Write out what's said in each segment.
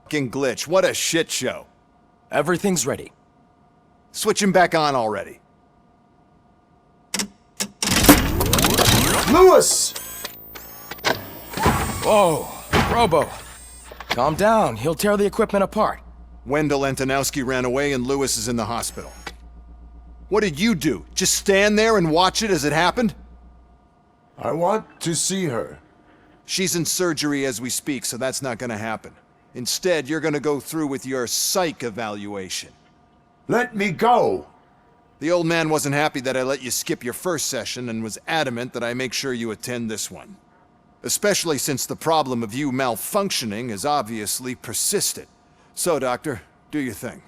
Fucking glitch. What a shit show. Everything's ready. Switch him back on already. Lewis! Whoa, Robo. Calm down, he'll tear the equipment apart. Wendell Antonowski ran away and Lewis is in the hospital. What did you do? Just stand there and watch it as it happened? I want to see her. She's in surgery as we speak, so that's not gonna happen. Instead, you're gonna go through with your psych evaluation. Let me go! The old man wasn't happy that I let you skip your first session and was adamant that I make sure you attend this one. Especially since the problem of you malfunctioning has obviously persisted. So, Doctor, do your thing.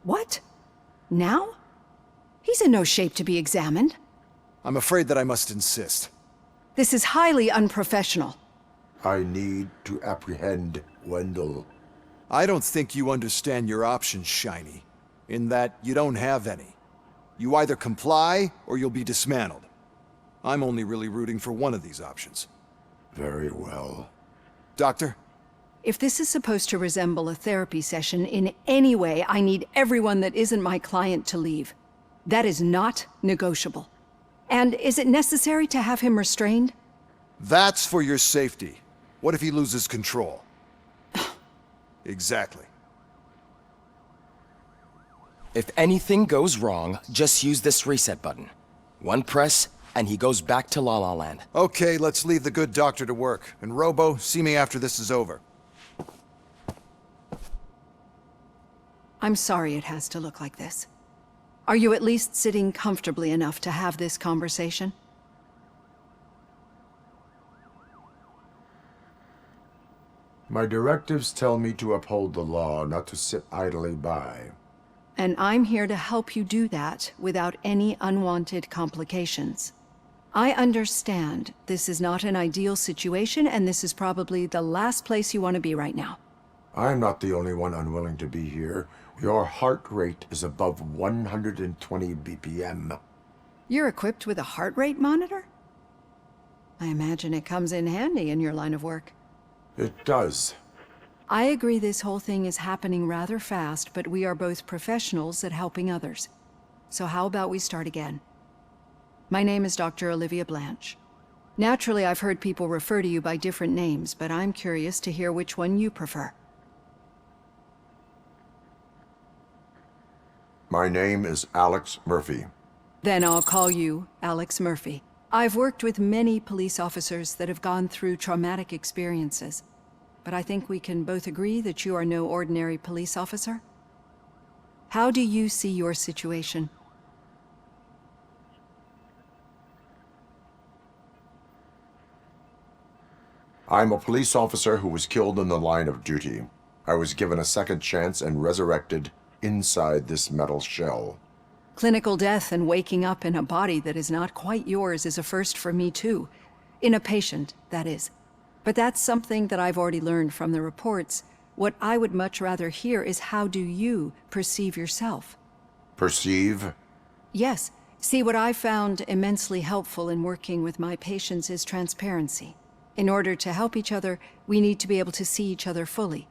What? Now? He's in no shape to be examined. I'm afraid that I must insist. This is highly unprofessional. I need to apprehend Wendell. I don't think you understand your options, Shiny. In that you don't have any. You either comply or you'll be dismantled. I'm only really rooting for one of these options. Very well. Doctor? If this is supposed to resemble a therapy session in any way, I need everyone that isn't my client to leave. That is not negotiable. And is it necessary to have him restrained? That's for your safety. What if he loses control? Exactly. If anything goes wrong, just use this reset button. One press, and he goes back to La La Land. Okay, let's leave the good doctor to work. And Robo, see me after this is over. I'm sorry it has to look like this. Are you at least sitting comfortably enough to have this conversation? My directives tell me to uphold the law, not to sit idly by. And I'm here to help you do that without any unwanted complications. I understand this is not an ideal situation, and this is probably the last place you want to be right now. I'm not the only one unwilling to be here. Your heart rate is above 120 BPM. You're equipped with a heart rate monitor? I imagine it comes in handy in your line of work. It does. I agree this whole thing is happening rather fast, but we are both professionals at helping others. So how about we start again? My name is Dr. Olivia Blanche. Naturally, I've heard people refer to you by different names, but I'm curious to hear which one you prefer. My name is Alex Murphy. Then I'll call you Alex Murphy. I've worked with many police officers that have gone through traumatic experiences, but I think we can both agree that you are no ordinary police officer. How do you see your situation? I'm a police officer who was killed in the line of duty. I was given a second chance and resurrected inside this metal shell. Clinical death and waking up in a body that is not quite yours is a first for me too. In a patient, that is. But that's something that I've already learned from the reports. What I would much rather hear is how do you perceive yourself? Perceive? Yes. See, what I found immensely helpful in working with my patients is transparency. In order to help each other, we need to be able to see each other fully.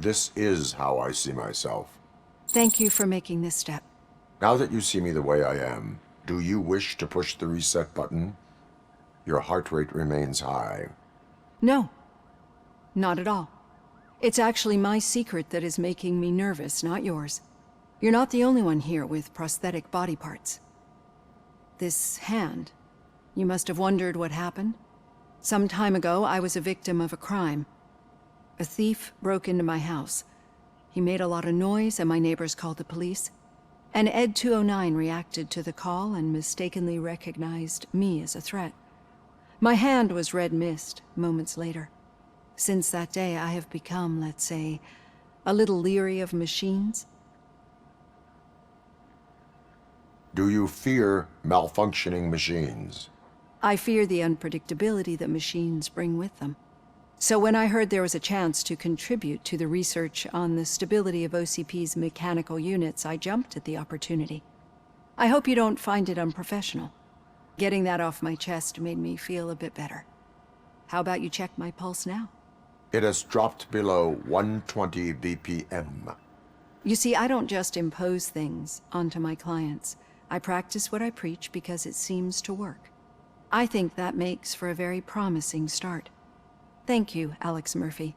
This is how I see myself. Thank you for making this step. Now that you see me the way I am, do you wish to push the reset button? Your heart rate remains high. No, not at all. It's actually my secret that is making me nervous, not yours. You're not the only one here with prosthetic body parts. This hand, you must have wondered what happened. Some time ago, I was a victim of a crime. A thief broke into my house. He made a lot of noise and my neighbors called the police. And Ed 209 reacted to the call and mistakenly recognized me as a threat. My hand was red mist moments later. Since that day, I have become, let's say, a little leery of machines. Do you fear malfunctioning machines? I fear the unpredictability that machines bring with them. So when I heard there was a chance to contribute to the research on the stability of OCP's mechanical units, I jumped at the opportunity. I hope you don't find it unprofessional. Getting that off my chest made me feel a bit better. How about you check my pulse now? It has dropped below 120 BPM. You see, I don't just impose things onto my clients. I practice what I preach because it seems to work. I think that makes for a very promising start. Thank you, Alex Murphy.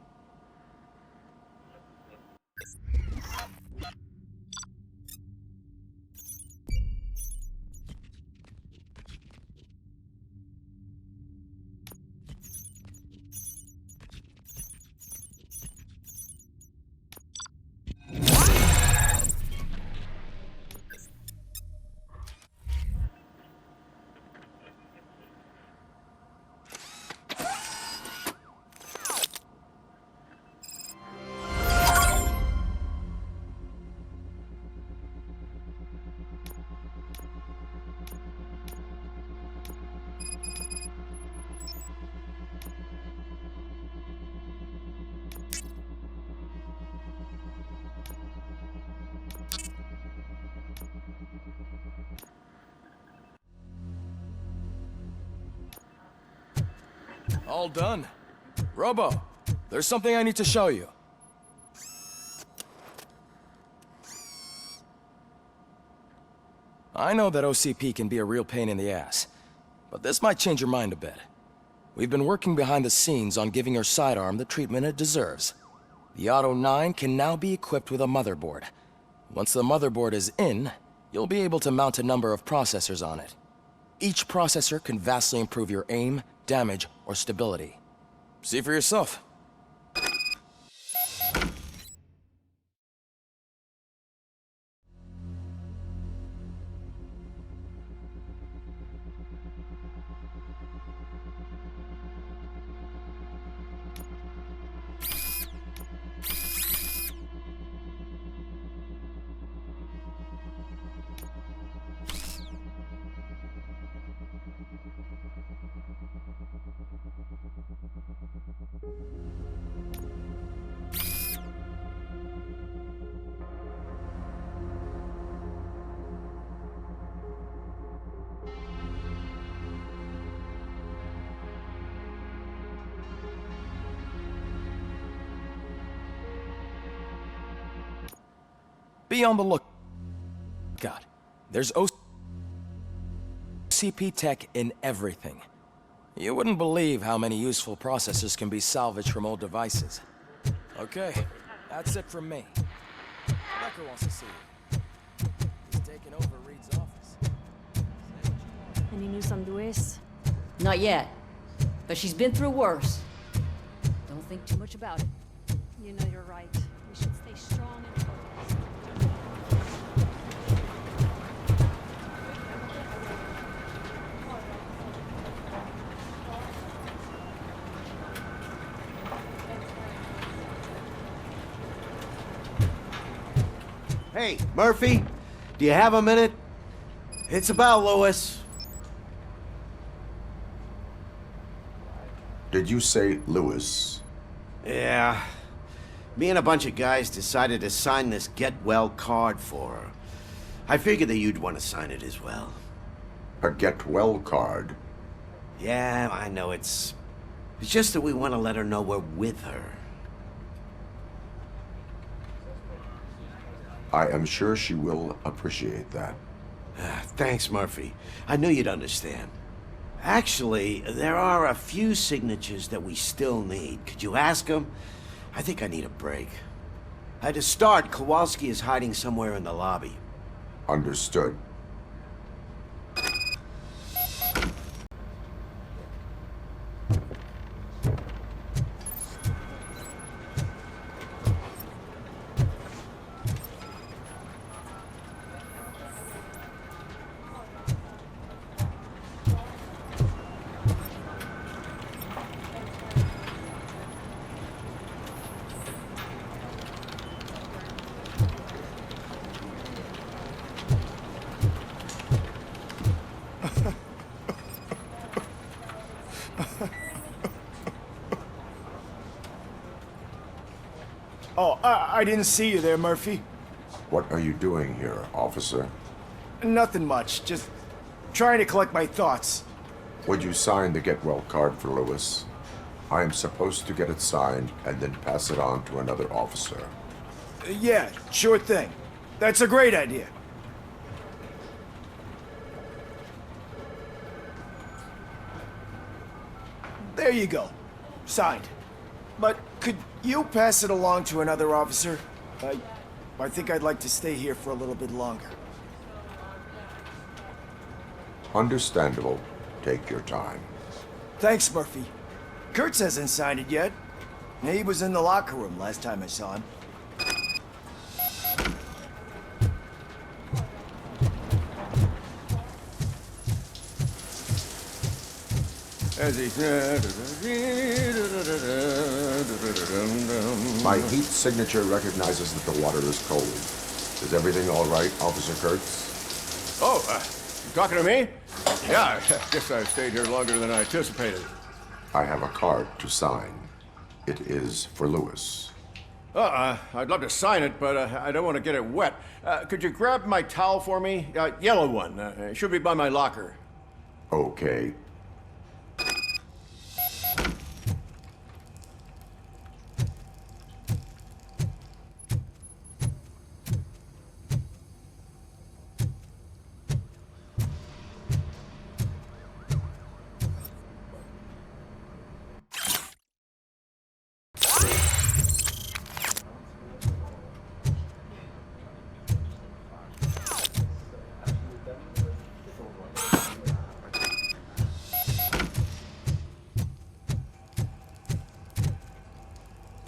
All done. Robo, there's something I need to show you. I know that OCP can be a real pain in the ass, but this might change your mind a bit. We've been working behind the scenes on giving your sidearm the treatment it deserves. The Auto 9 can now be equipped with a motherboard. Once the motherboard is in, you'll be able to mount a number of processors on it. Each processor can vastly improve your aim, damage, or stability. See for yourself. Be on the lookout. There's OCP tech in everything. You wouldn't believe how many useful processors can be salvaged from old devices. Okay, that's it from me. Becker wants to see you. He's taking over Reed's office. Any news on Luis? Not yet, but she's been through worse. Don't think too much about it. You know you're right. We should stay strong and focused. Hey, Murphy, do you have a minute? It's about Lewis. Did you say Lewis? Yeah. Me and a bunch of guys decided to sign this get well card for her. I figured that you'd want to sign it as well. A get well card? Yeah, I know it's just that we want to let her know we're with her. I am sure she will appreciate that. Thanks, Murphy. I knew you'd understand. Actually, there are a few signatures that we still need. Could you ask them? I think I need a break. To start, Kowalski is hiding somewhere in the lobby. Understood. Oh, I didn't see you there, Murphy. What are you doing here, officer? Nothing much, just trying to collect my thoughts. Would you sign the get well card for Lewis? I am supposed to get it signed and then pass it on to another officer. Yeah, sure thing. That's a great idea. There you go. Signed. But could you pass it along to another officer? I think I'd like to stay here for a little bit longer. Understandable. Take your time. Thanks, Murphy. Kurtz hasn't signed it yet. He was in the locker room last time I saw him. My heat signature recognizes that the water is cold. Is everything all right, Officer Kurtz? Oh, you talking to me? Yeah, I guess I stayed here longer than I anticipated. I have a card to sign. It is for Lewis. I'd love to sign it, but I don't want to get it wet. Could you grab my towel for me? Yellow one. It should be by my locker. Okay.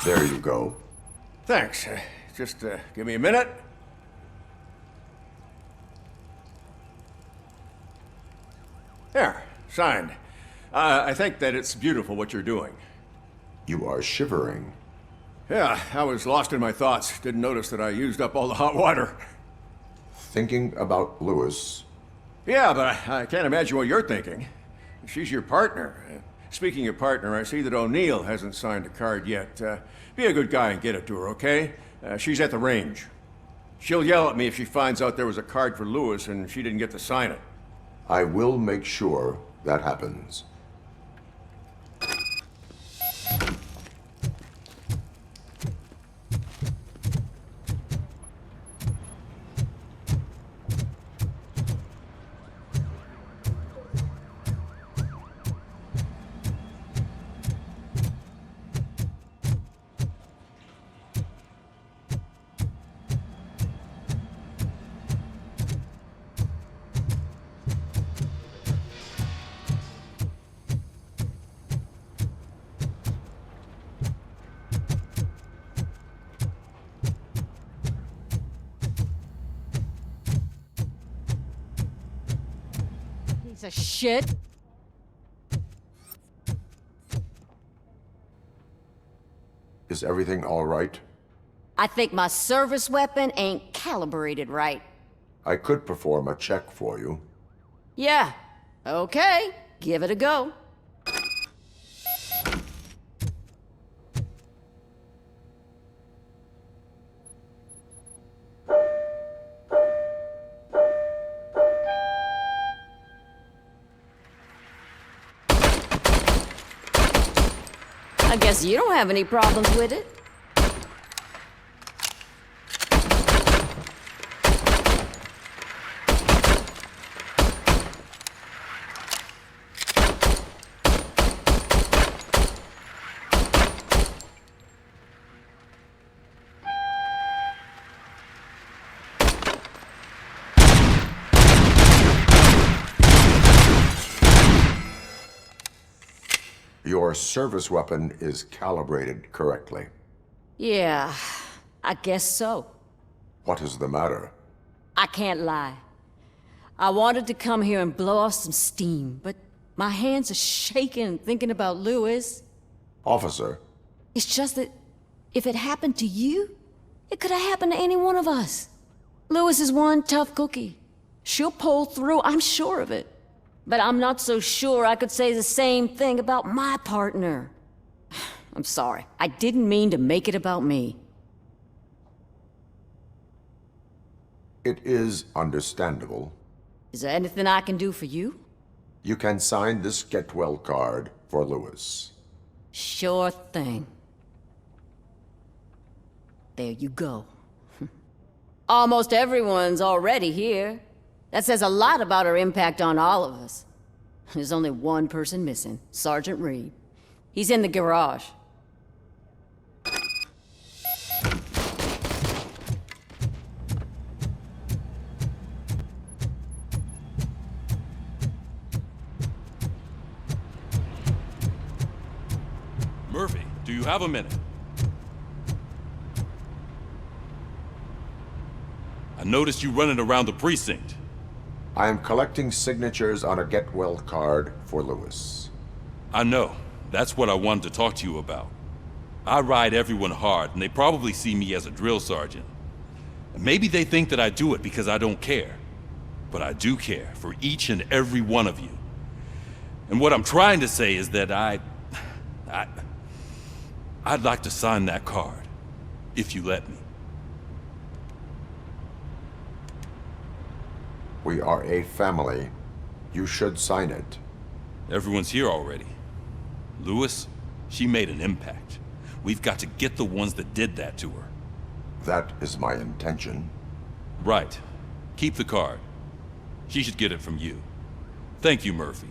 There you go. Thanks. Just give me a minute. There, signed. I think that it's beautiful what you're doing. You are shivering. Yeah, I was lost in my thoughts. Didn't notice that I used up all the hot water. Thinking about Lewis. Yeah, but I can't imagine what you're thinking. She's your partner. Speaking of partner, I see that O'Neill hasn't signed a card yet. Be a good guy and get it to her, okay? She's at the range. She'll yell at me if she finds out there was a card for Lewis and she didn't get to sign it. I will make sure that happens. Piece of shit. Is everything all right? I think my service weapon ain't calibrated right. I could perform a check for you. Yeah, okay. Give it a go. I guess you don't have any problems with it. Your service weapon is calibrated correctly. Yeah, I guess so. What is the matter? I can't lie. I wanted to come here and blow off some steam, but my hands are shaking thinking about Lewis. Officer, It's just that if it happened to you, it could have happened to any one of us. Lewis is one tough cookie. She'll pull through, I'm sure of it. But I'm not so sure I could say the same thing about my partner. I'm sorry. I didn't mean to make it about me. It is understandable. Is there anything I can do for you? You can sign this get well card for Lewis. Sure thing. There you go. Almost everyone's already here. That says a lot about her impact on all of us. There's only one person missing, Sergeant Reed. He's in the garage. Murphy, do you have a minute? I noticed you running around the precinct. I am collecting signatures on a get well card for Lewis. I know. That's what I wanted to talk to you about. I ride everyone hard, and they probably see me as a drill sergeant. And maybe they think that I do it because I don't care. But I do care for each and every one of you. And what I'm trying to say is that I'd like to sign that card, if you let me. We are a family. You should sign it. Everyone's here already. Lewis, she made an impact. We've got to get the ones that did that to her. That is my intention. Right. Keep the card. She should get it from you. Thank you, Murphy.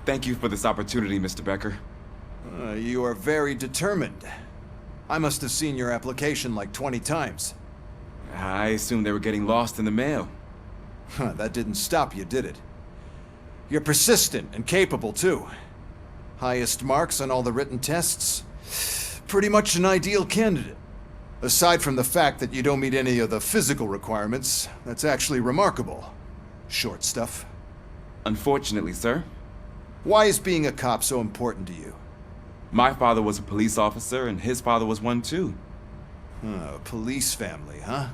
Thank you for this opportunity, Mr. Becker. You are very determined. I must have seen your application like 20 times. I assumed they were getting lost in the mail. That didn't stop you, did it? You're persistent and capable, too. Highest marks on all the written tests. Pretty much an ideal candidate. Aside from the fact that you don't meet any of the physical requirements, that's actually remarkable. Short stuff. Unfortunately, sir. Why is being a cop so important to you? My father was a police officer, and his father was one too. A police family, huh?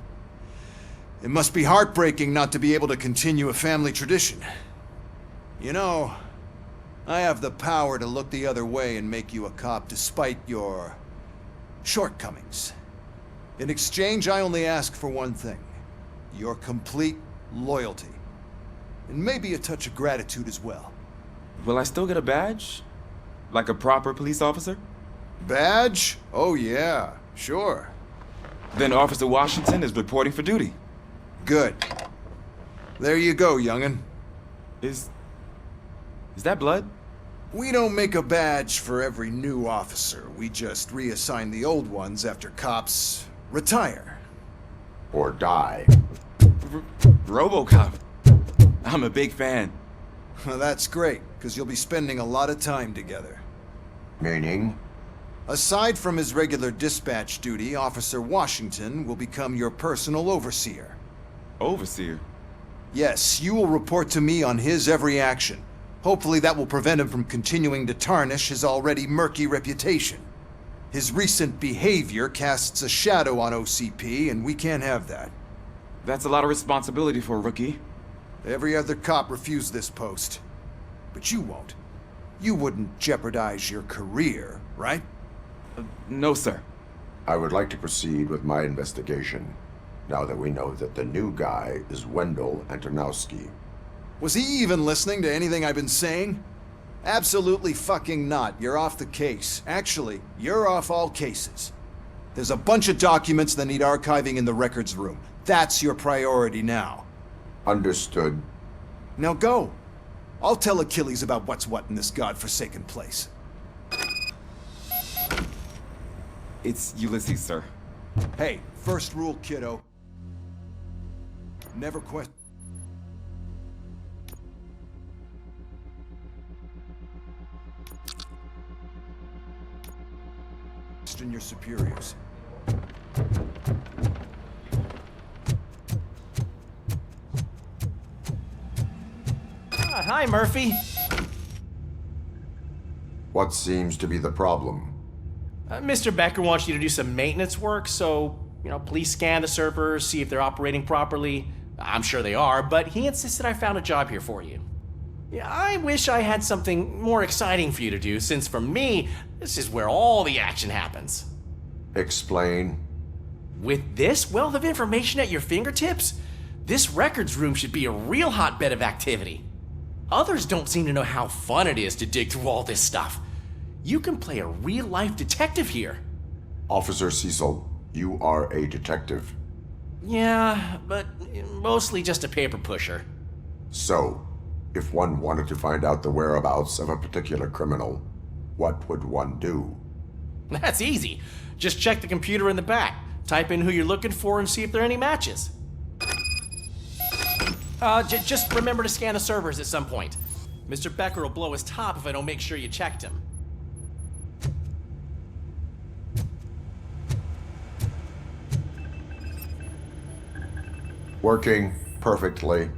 It must be heartbreaking not to be able to continue a family tradition. You know, I have the power to look the other way and make you a cop despite your shortcomings. In exchange, I only ask for one thing. Your complete loyalty. And maybe a touch of gratitude as well. Will I still get a badge? Like a proper police officer? Badge? Oh yeah, sure. Then Officer Washington is reporting for duty. Good. There you go, young'un. Is that blood? We don't make a badge for every new officer. We just reassign the old ones after cops retire. Or die. Robocop. I'm a big fan. That's great, because you'll be spending a lot of time together. Meaning? Aside from his regular dispatch duty, Officer Washington will become your personal overseer. Overseer? Yes, you will report to me on his every action. Hopefully that will prevent him from continuing to tarnish his already murky reputation. His recent behavior casts a shadow on OCP, and we can't have that. That's a lot of responsibility for a rookie. Every other cop refused this post. But you won't. You wouldn't jeopardize your career, right? No, sir. I would like to proceed with my investigation, now that we know that the new guy is Wendell Antonowski. Was he even listening to anything I've been saying? Absolutely fucking not. You're off the case. Actually, you're off all cases. There's a bunch of documents that need archiving in the records room. That's your priority now. Understood. Now go. I'll tell Achilles about what's what in this godforsaken place. It's Ulysses, sir. Hey, first rule, kiddo. Never question your superiors. Hi, Murphy. What seems to be the problem? Mr. Becker wants you to do some maintenance work, so, please scan the servers, see if they're operating properly. I'm sure they are, but he insisted I found a job here for you. Yeah, I wish I had something more exciting for you to do, since for me, this is where all the action happens. Explain. With this wealth of information at your fingertips, this records room should be a real hotbed of activity. Others don't seem to know how fun it is to dig through all this stuff. You can play a real-life detective here. Officer Cecil, you are a detective. Yeah, but mostly just a paper pusher. So, if one wanted to find out the whereabouts of a particular criminal, what would one do? That's easy. Just check the computer in the back, type in who you're looking for, and see if there are any matches. Just remember to scan the servers at some point. Mr. Becker will blow his top if I don't make sure you checked him. Working perfectly.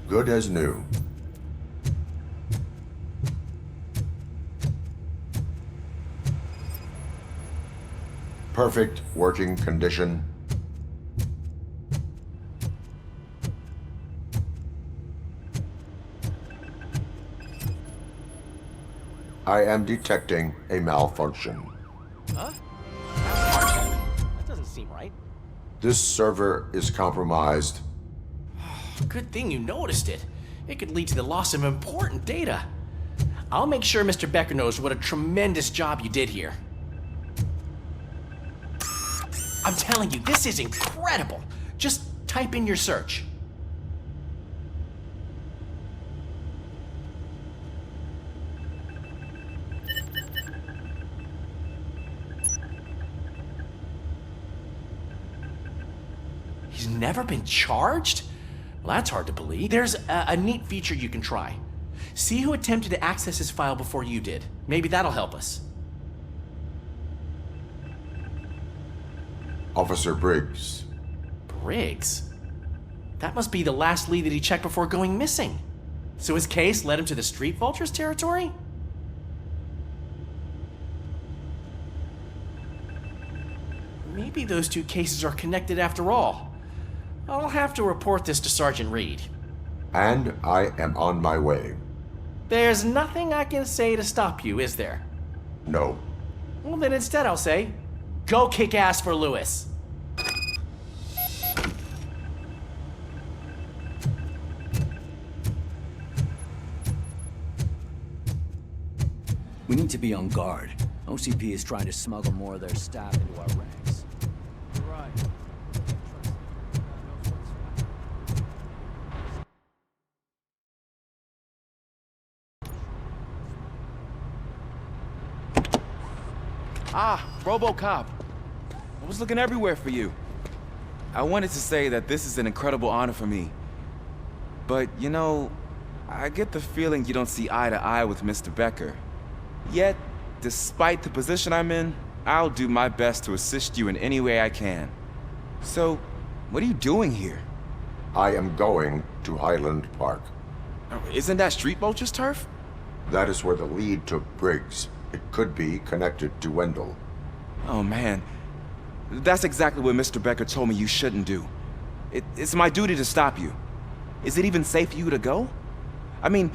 Good as new. Perfect working condition. I am detecting a malfunction. Huh? That doesn't seem right. This server is compromised. Good thing you noticed it. It could lead to the loss of important data. I'll make sure Mr. Becker knows what a tremendous job you did here. I'm telling you, this is incredible. Just type in your search. He's never been charged? Well, that's hard to believe. There's a neat feature you can try. See who attempted to access his file before you did. Maybe that'll help us. Officer Briggs. Briggs? That must be the last lead that he checked before going missing. So his case led him to the Street Vultures territory? Maybe those two cases are connected after all. I'll have to report this to Sergeant Reed. And I am on my way. There's nothing I can say to stop you, is there? No. Well, then instead I'll say, go kick ass for Lewis. We need to be on guard. OCP is trying to smuggle more of their staff into our ranks. Right. Ah, Robocop. I was looking everywhere for you. I wanted to say that this is an incredible honor for me. But, I get the feeling you don't see eye to eye with Mr. Becker. Yet, despite the position I'm in, I'll do my best to assist you in any way I can. So, what are you doing here? I am going to Highland Park. Isn't that Street Vulture's turf? That is where the lead took Briggs. It could be connected to Wendell. Oh man, that's exactly what Mr. Becker told me you shouldn't do. It's my duty to stop you. Is it even safe for you to go? I mean,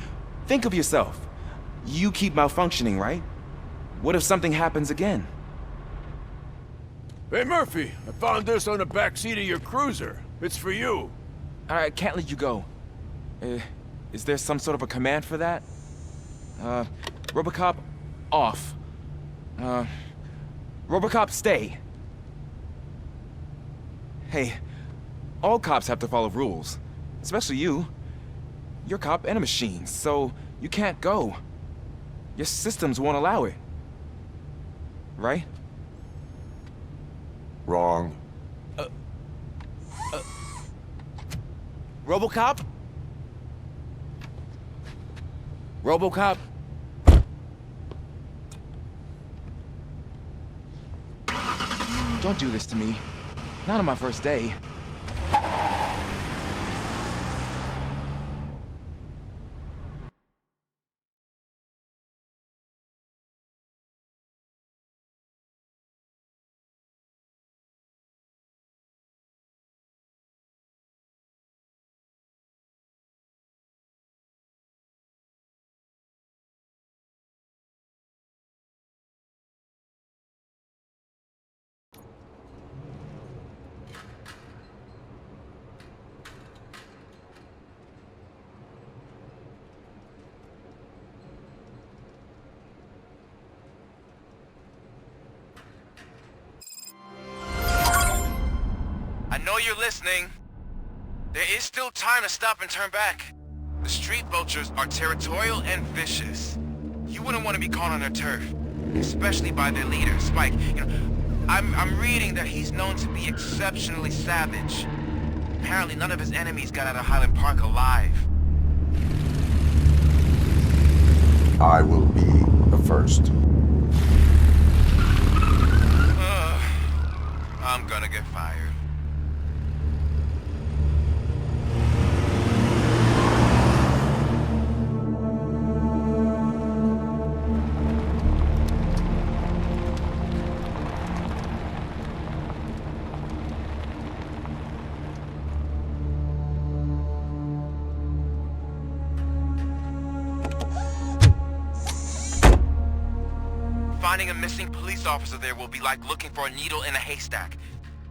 think of yourself. You keep malfunctioning, right? What if something happens again? Hey, Murphy, I found this on the back seat of your cruiser. It's for you. I can't let you go. Is there some sort of a command for that? Robocop, off. Robocop, stay. Hey, all cops have to follow rules. Especially you. You're a cop and a machine, so you can't go. Your systems won't allow it. Right? Wrong. Robocop? Robocop? Don't do this to me. Not on my first day. I know you're listening. There is still time to stop and turn back. The street vultures are territorial and vicious. You wouldn't want to be caught on their turf, especially by their leader, Spike. I'm reading that he's known to be exceptionally savage. Apparently none of his enemies got out of Highland Park alive. I will be the first. I'm gonna get fired. Finding a missing police officer there will be like looking for a needle in a haystack.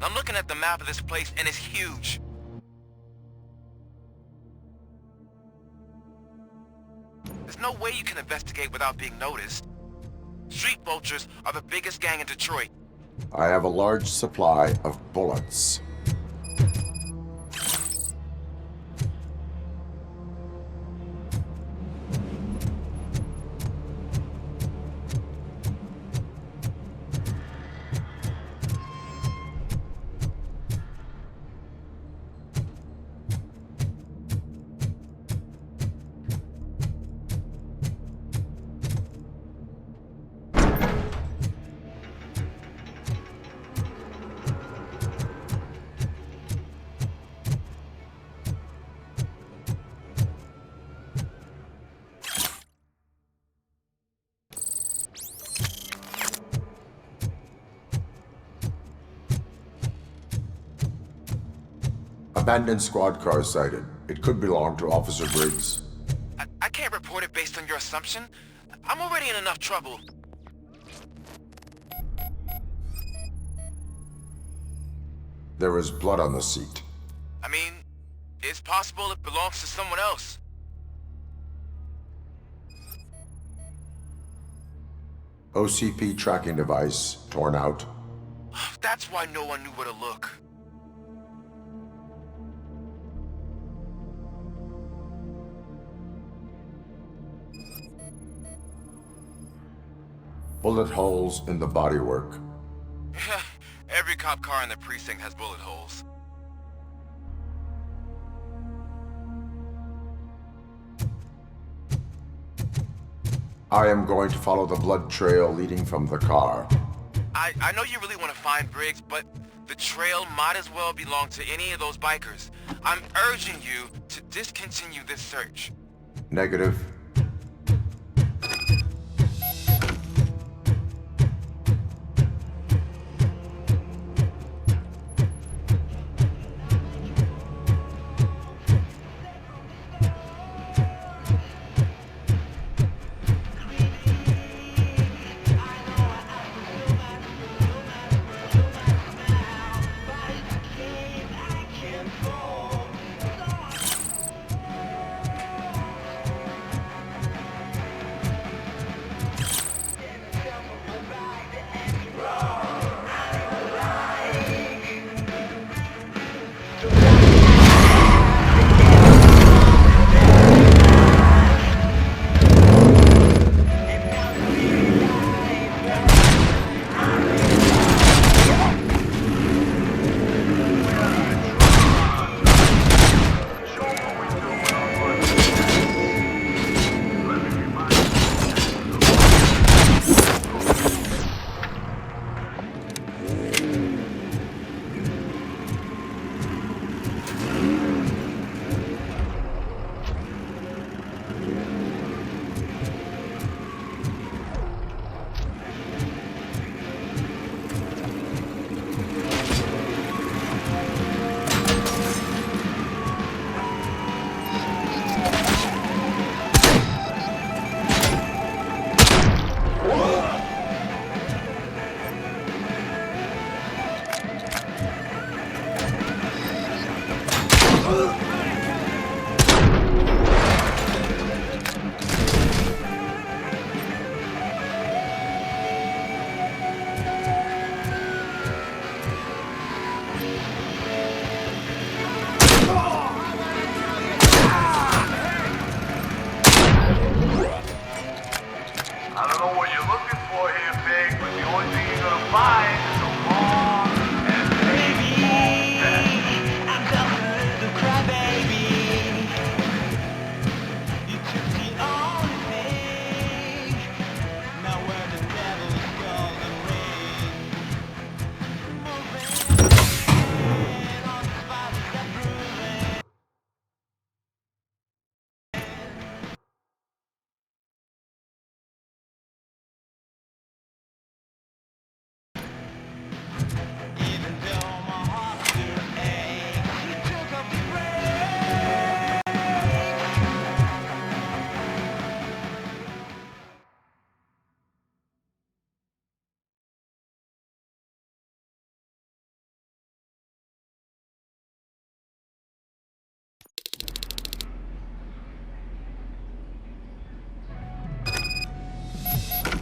I'm looking at the map of this place and it's huge. There's no way you can investigate without being noticed. Street vultures are the biggest gang in Detroit. I have a large supply of bullets. Abandoned squad car sighted. It could belong to Officer Briggs. I can't report it based on your assumption. I'm already in enough trouble. There was blood on the seat. I mean, it's possible it belongs to someone else. OCP tracking device torn out. That's why no one knew where to look. Bullet holes in the bodywork. Every cop car in the precinct has bullet holes. I am going to follow the blood trail leading from the car. I know you really want to find Briggs, but the trail might as well belong to any of those bikers. I'm urging you to discontinue this search. Negative.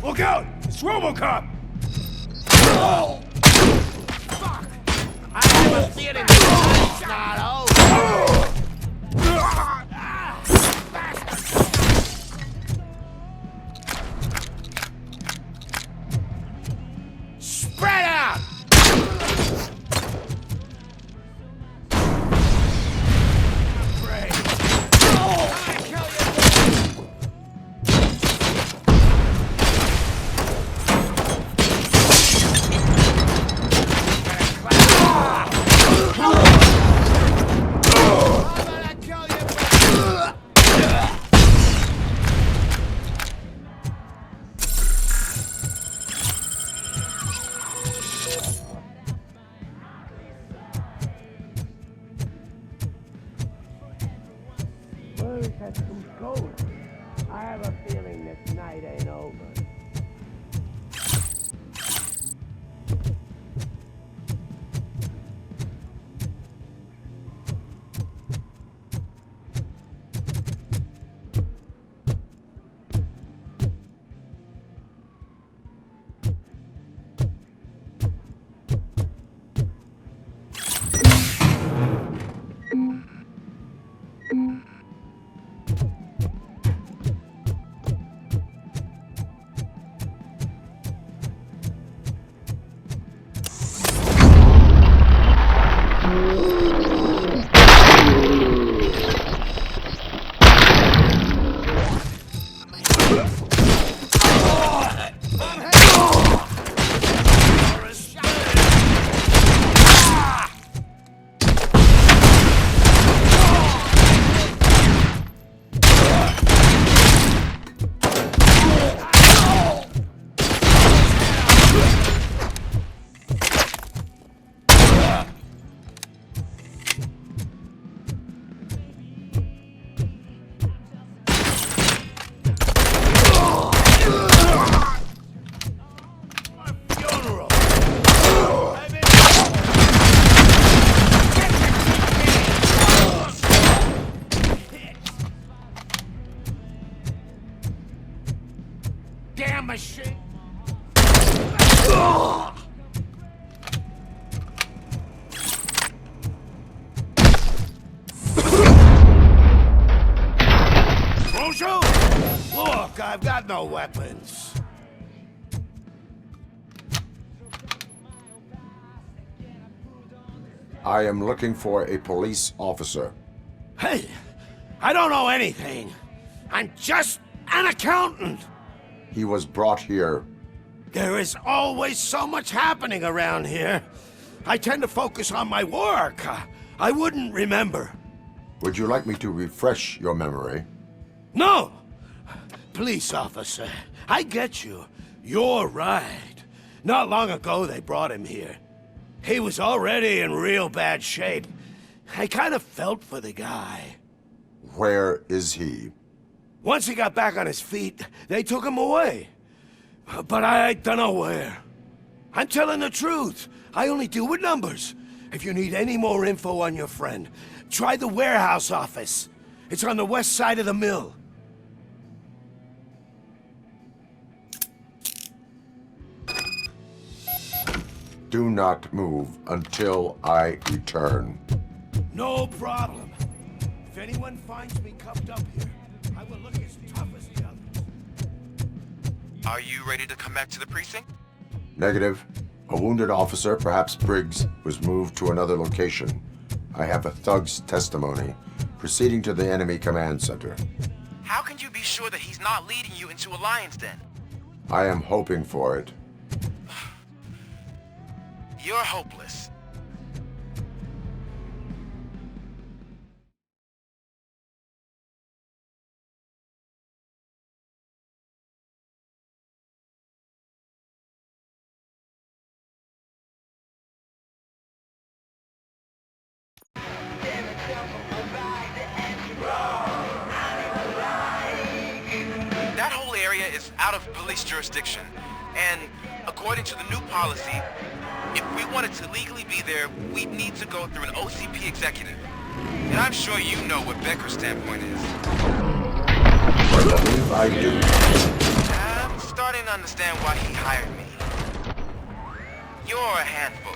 Look out! It's Robocop! Fuck! I have a feeling this night's not over. Spread out! I have a feeling this night ain't over. Damn machine! Bonjour! Look, I've got no weapons. I am looking for a police officer. Hey, I don't know anything. I'm just an accountant. He was brought here. There is always so much happening around here. I tend to focus on my work. I wouldn't remember. Would you like me to refresh your memory? No! Police officer, I get you. You're right. Not long ago they brought him here. He was already in real bad shape. I kind of felt for the guy. Where is he? Once he got back on his feet, they took him away. But I don't know where. I'm telling the truth. I only deal with numbers. If you need any more info on your friend, try the warehouse office. It's on the west side of the mill. Do not move until I return. No problem. If anyone finds me cuffed up here, I will look as tough as the others. Are you ready to come back to the precinct? Negative. A wounded officer, perhaps Briggs, was moved to another location. I have a thug's testimony proceeding to the enemy command center. How can you be sure that he's not leading you into a lion's den? I am hoping for it. You're hopeless. That whole area is out of police jurisdiction, and according to the new policy, if we wanted to legally be there, we'd need to go through an OCP executive. And I'm sure you know what Becker's standpoint is. I believe I do. I'm starting to understand why he hired me. You're a handful.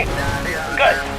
me? Good.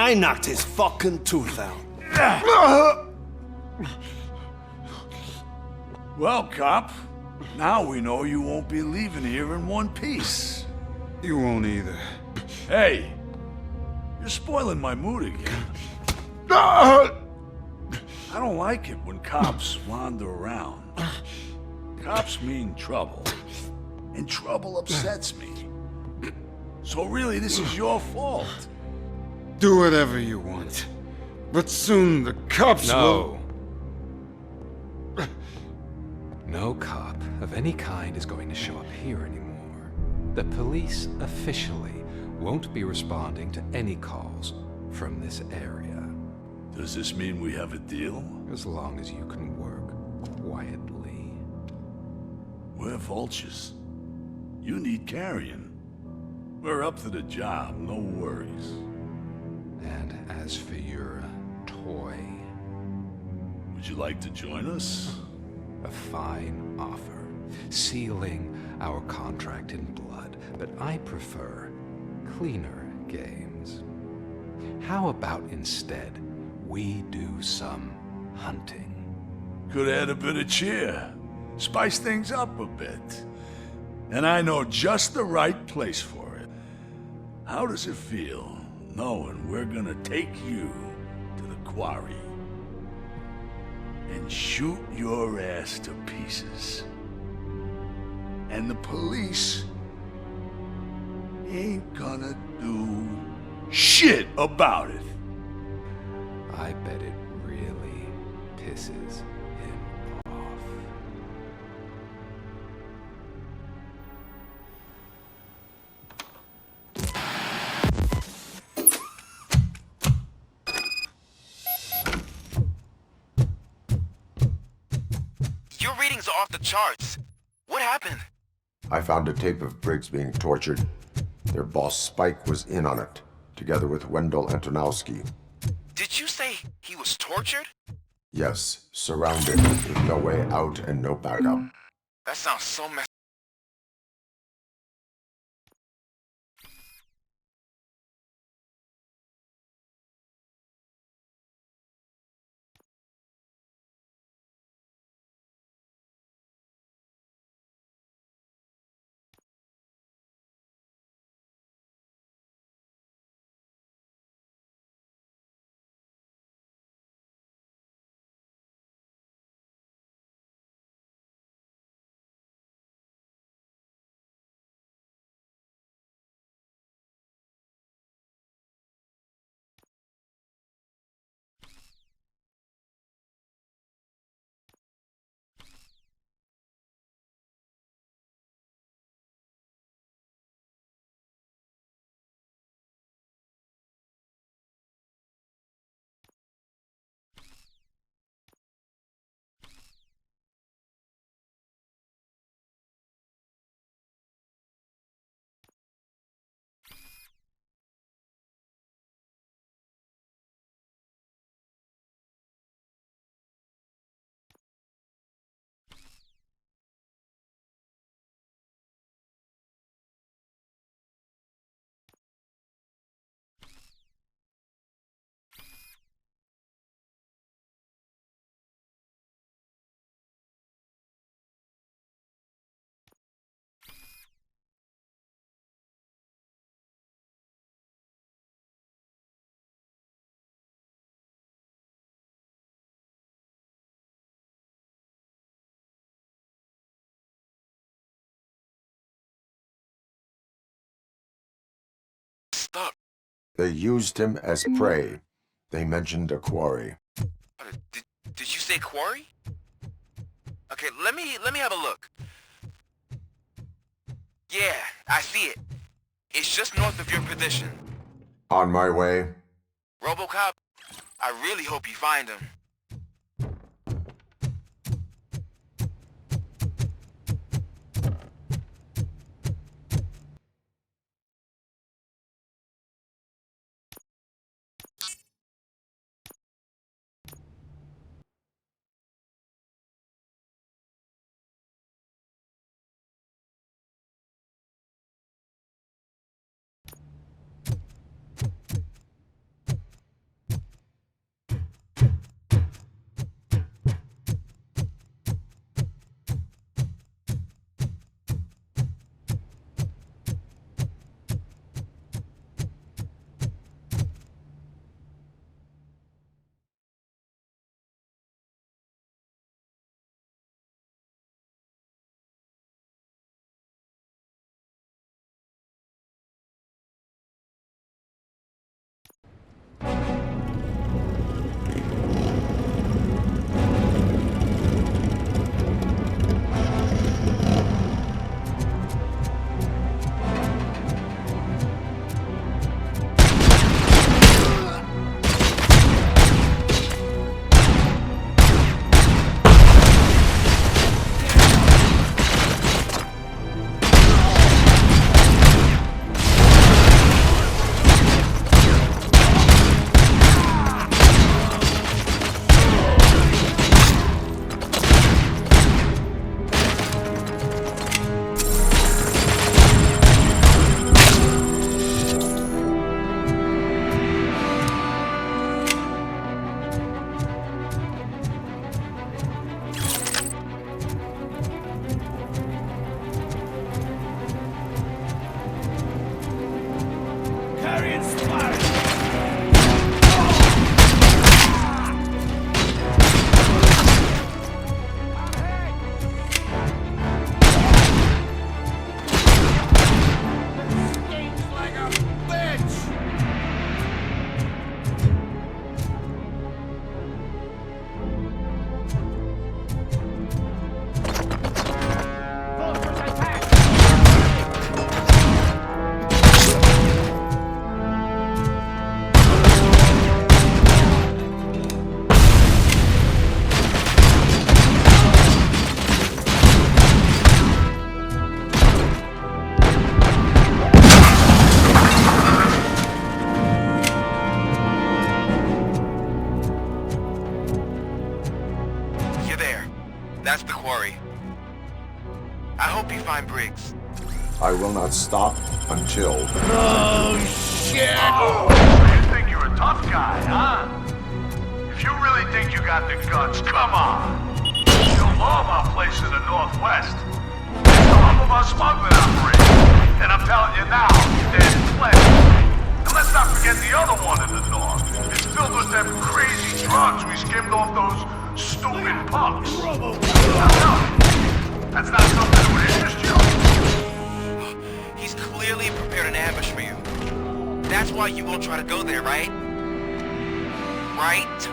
I knocked his fucking tooth out. Well, cop, now we know you won't be leaving here in one piece. You won't either. Hey, you're spoiling my mood again. like it when cops wander around. Cops mean trouble, and trouble upsets me. So really, this is your fault. Do whatever you want. But soon the cops will... No cop of any kind is going to show up here anymore. The police officially won't be responding to any calls from this area. Does this mean we have a deal? As long as you can work quietly. We're vultures. You need carrion. We're up to the job, no worries. And as for your toy... Would you like to join us? A fine offer, sealing our contract in blood, but I prefer cleaner games. How about instead we do some hunting? Could add a bit of cheer, spice things up a bit. And I know just the right place for it. How does it feel knowing we're gonna take you to the quarry and shoot your ass to pieces? And the police ain't gonna do shit about it. I bet it really pisses him off. Your readings are off the charts. What happened? I found a tape of Briggs being tortured. Their boss Spike was in on it, together with Wendell Antonowski. Did you say he was tortured? Yes, surrounded, with no way out and no backup. That sounds so messed. Stop. They used him as prey. They mentioned a quarry. Did you say quarry? Okay, let me have a look. Yeah, I see it. It's just north of your position. On my way. Robocop, I really hope you find him. That's the quarry. I hope you find Briggs. I will not stop until... Oh, shit! Oh, you think you're a tough guy, huh? If you really think you got the guts, come on. You'll know about place in the Northwest. It's the hub of our smuggling operation. And I'm telling you now, there's plenty. And let's not forget the other one in the North. It's filled with them crazy drugs we skimmed off those stupid punks. Now tell me, that's not something that would interest you? He's clearly prepared an ambush for you. That's why you won't try to go there, right? Right?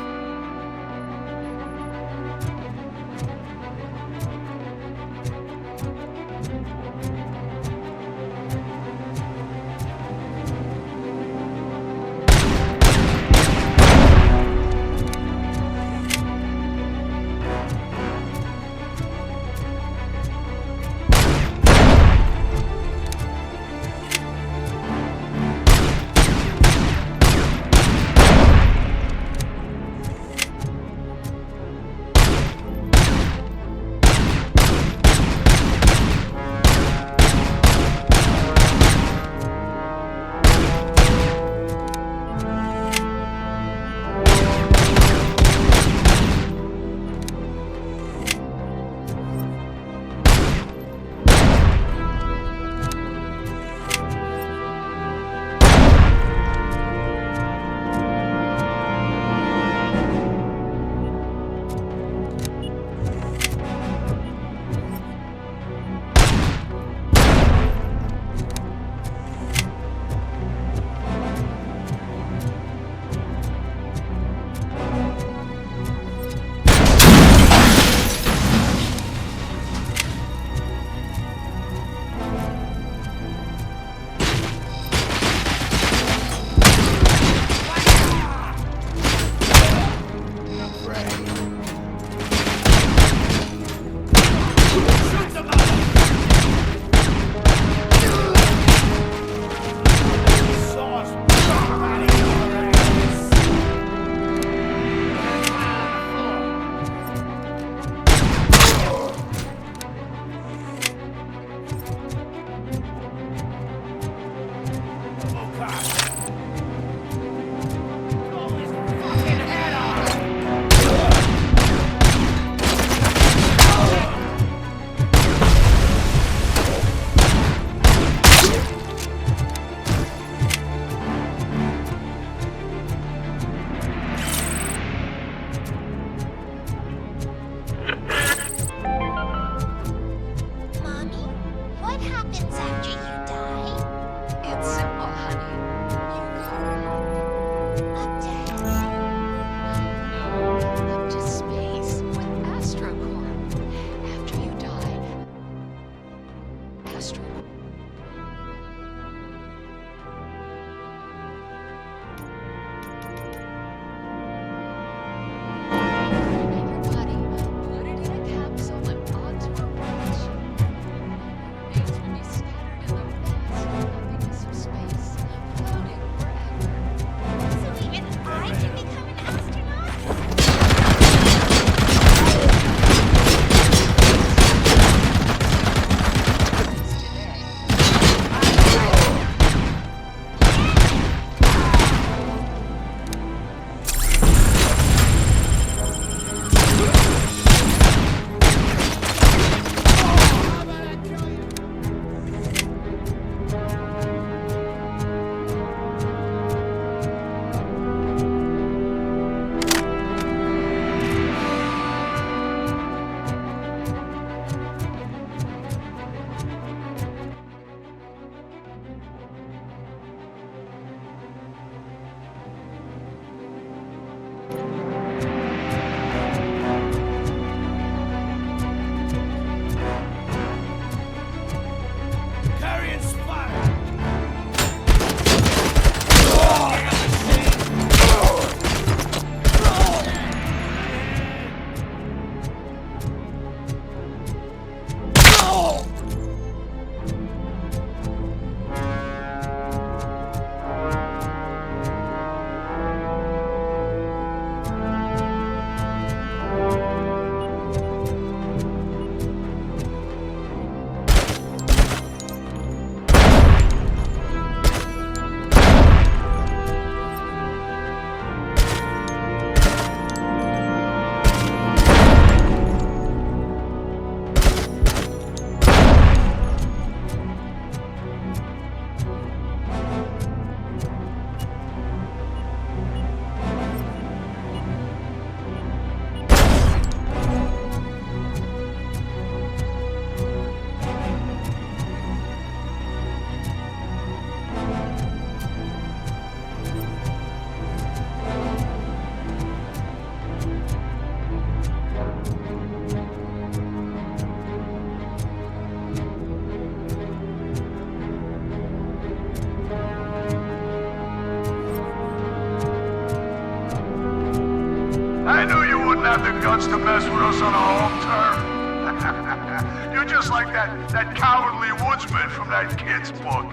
don't have the guts to mess with us on our home turf. You're just like that cowardly woodsman from that kid's book.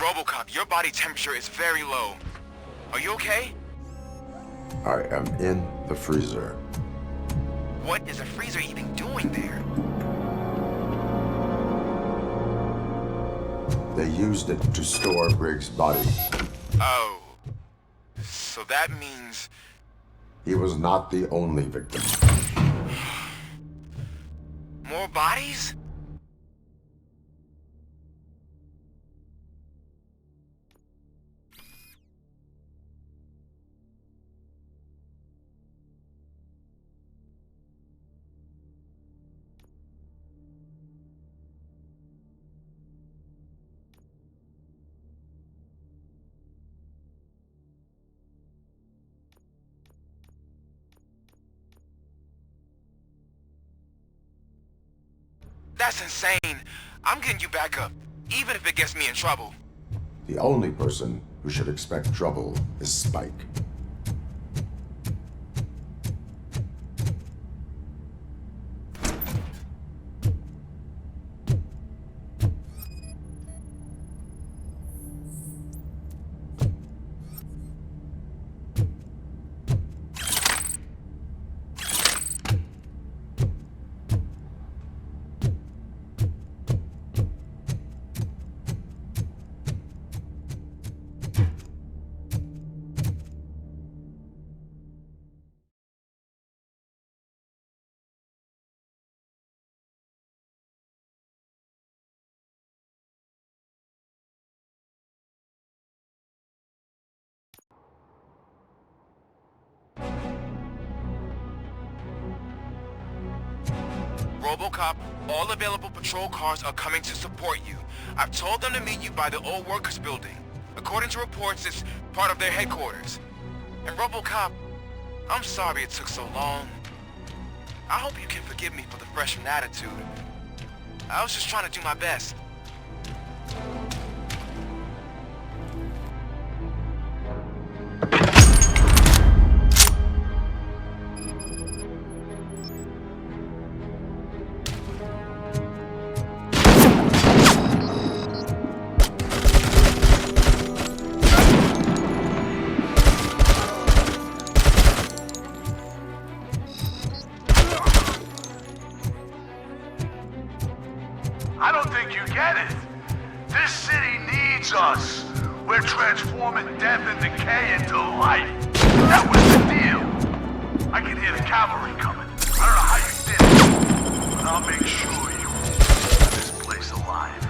Robocop, your body temperature is very low. Are you okay? I am in the freezer. What is a freezer even doing there? They used it to store Briggs' body. Oh. So that means... He was not the only victim. More bodies? That's insane. I'm getting you back up, even if it gets me in trouble. The only person who should expect trouble is Spike. Robocop, all available patrol cars are coming to support you. I've told them to meet you by the old workers building. According to reports, it's part of their headquarters. And Robocop, I'm sorry it took so long. I hope you can forgive me for the freshman attitude. I was just trying to do my best. I don't think you get it. This city needs us. We're transforming death and decay into life. That was the deal. I can hear the cavalry coming. I don't know how you did it, but I'll make sure you leave this place alive.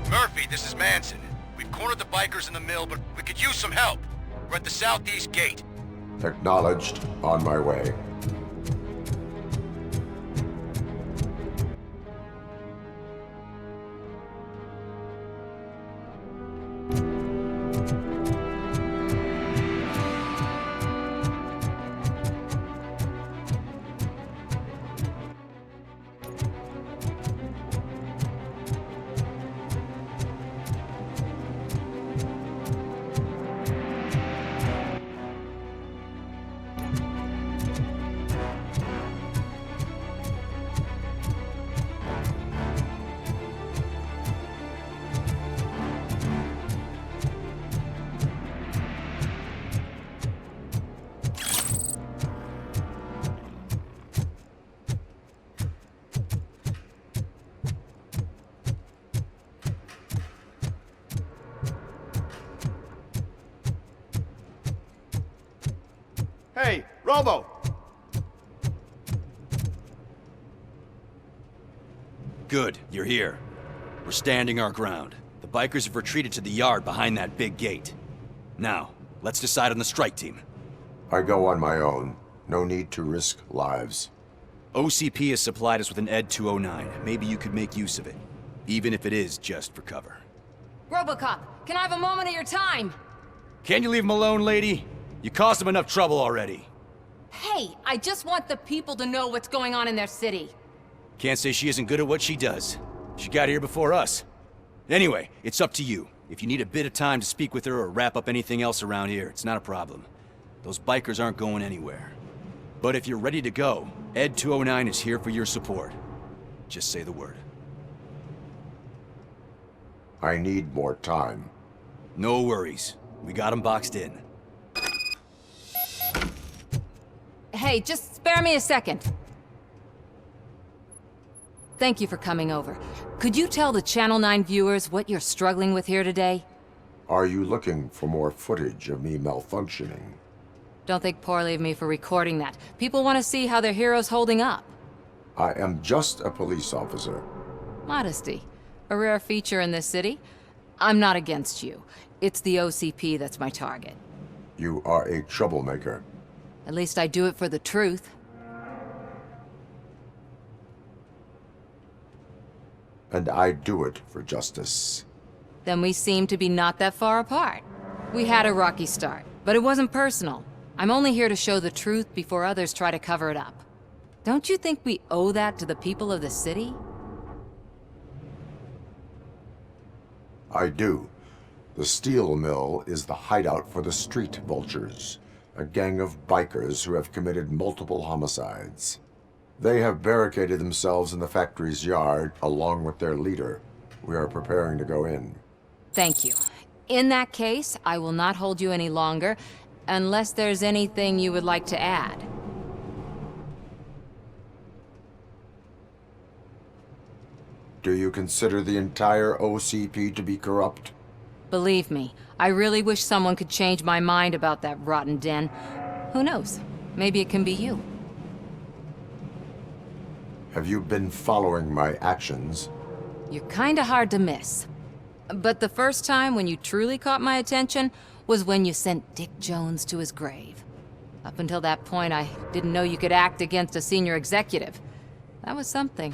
Murphy, this is Manson. We've cornered the bikers in the mill, but we could use some help. We're at the southeast gate. Acknowledged. On my way. Hey, Robo! Good, you're here. We're standing our ground. The bikers have retreated to the yard behind that big gate. Now, let's decide on the strike team. I go on my own. No need to risk lives. OCP has supplied us with an ED 209. Maybe you could make use of it, even if it is just for cover. Robocop, can I have a moment of your time? Can you leave him alone, lady? You caused him enough trouble already. Hey, I just want the people to know what's going on in their city. Can't say she isn't good at what she does. She got here before us. Anyway, it's up to you. If you need a bit of time to speak with her or wrap up anything else around here, it's not a problem. Those bikers aren't going anywhere. But if you're ready to go, ED 209 is here for your support. Just say the word. I need more time. No worries. We got him boxed in. Hey, just spare me a second. Thank you for coming over. Could you tell the Channel 9 viewers what you're struggling with here today? Are you looking for more footage of me malfunctioning? Don't think poorly of me for recording that. People want to see how their hero's holding up. I am just a police officer. Modesty. A rare feature in this city. I'm not against you. It's the OCP that's my target. You are a troublemaker. At least I do it for the truth. And I do it for justice. Then we seem to be not that far apart. We had a rocky start, but it wasn't personal. I'm only here to show the truth before others try to cover it up. Don't you think we owe that to the people of the city? I do. The steel mill is the hideout for the street vultures, a gang of bikers who have committed multiple homicides. They have barricaded themselves in the factory's yard along with their leader. We are preparing to go in. Thank you. In that case, I will not hold you any longer, unless there's anything you would like to add. Do you consider the entire OCP to be corrupt? Believe me, I really wish someone could change my mind about that rotten den. Who knows? Maybe it can be you. Have you been following my actions? You're kinda hard to miss. But the first time when you truly caught my attention was when you sent Dick Jones to his grave. Up until that point, I didn't know you could act against a senior executive. That was something.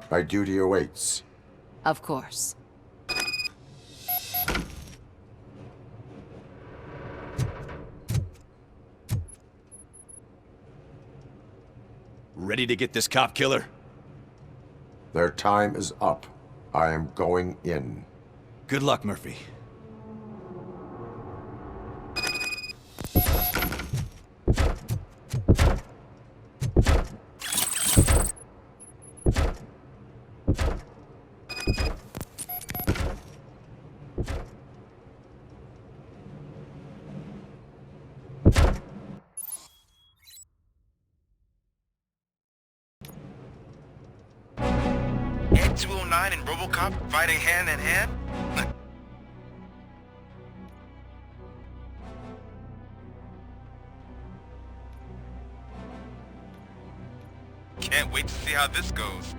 My duty awaits. Of course. Ready to get this cop killer? Their time is up. I am going in. Good luck, Murphy. Ed 209 and Robocop fighting hand in hand? Can't wait to see how this goes.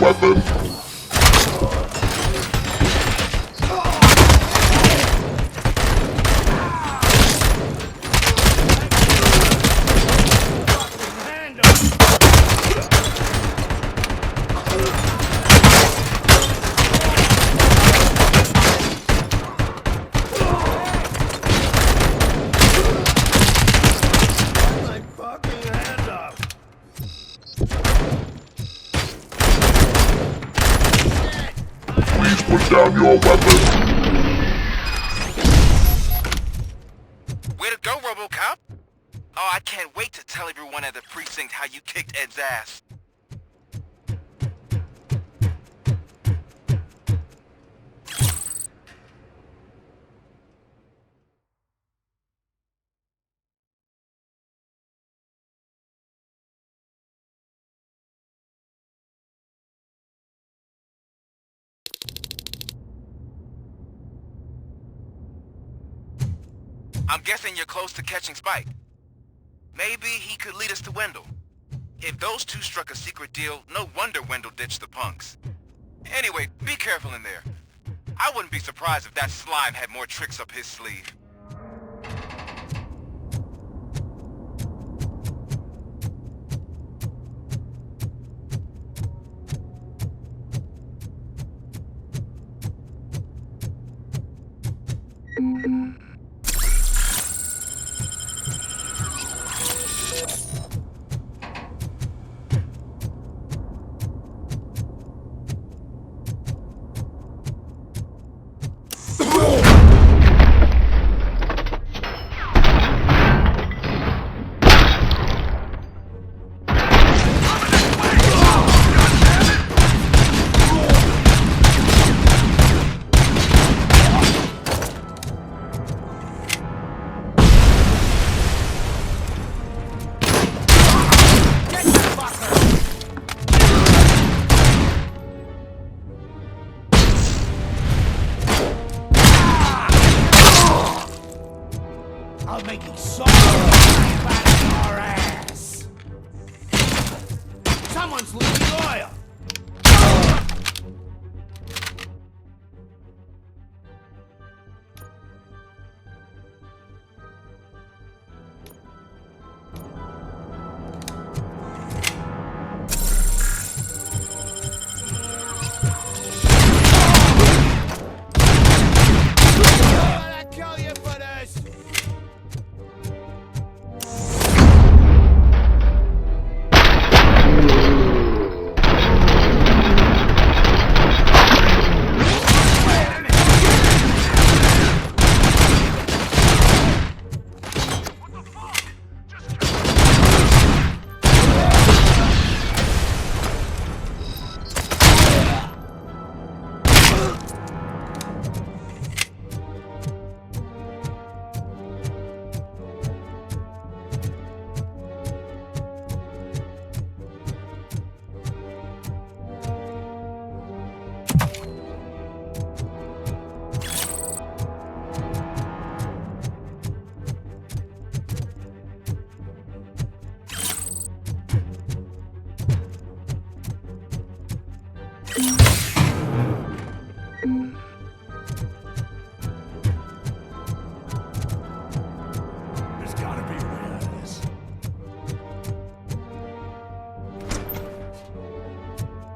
your weapon. Please put down your weapon. Way to go, Robocop! Oh, I can't wait to tell everyone at the precinct how you kicked Ed's ass. I'm guessing you're close to catching Spike. Maybe he could lead us to Wendell. If those two struck a secret deal, no wonder Wendell ditched the punks. Anyway, be careful in there. I wouldn't be surprised if that slime had more tricks up his sleeve. I'll make you sorry about your ass. Someone's leaking oil.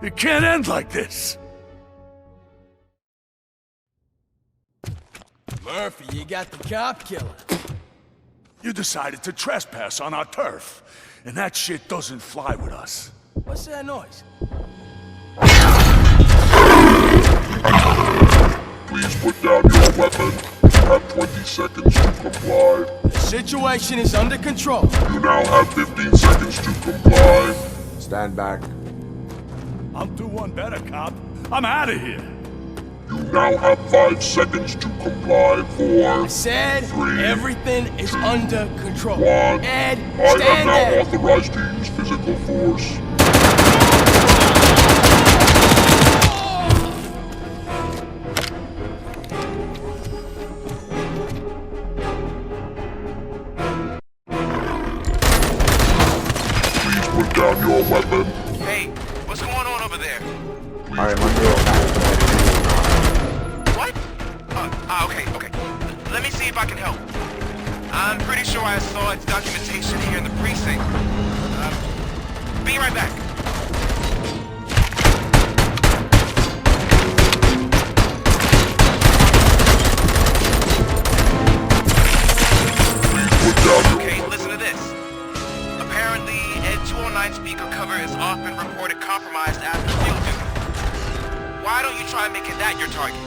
It can't end like this! Murphy, you got the cop killer. You decided to trespass on our turf, and that shit doesn't fly with us. What's that noise? Please put down your weapon. You have 20 seconds to comply. The situation is under control. You now have 15 seconds to comply. Stand back. I'll do one better, cop. I'm out of here. You now have 5 seconds to comply. 4, I said 3, everything is under control. 1. Ed, I stand am now there. authorized to use physical force. Please put down your weapon. Hey, what's going on over there? I am under arrest by What? Okay. Let me see if I can help. I'm pretty sure I saw its documentation here in the precinct. Be right back. Okay, listen to this. Apparently, Ed 209 speaker cover is often reported compromised after field duty. Why don't you try making that your target?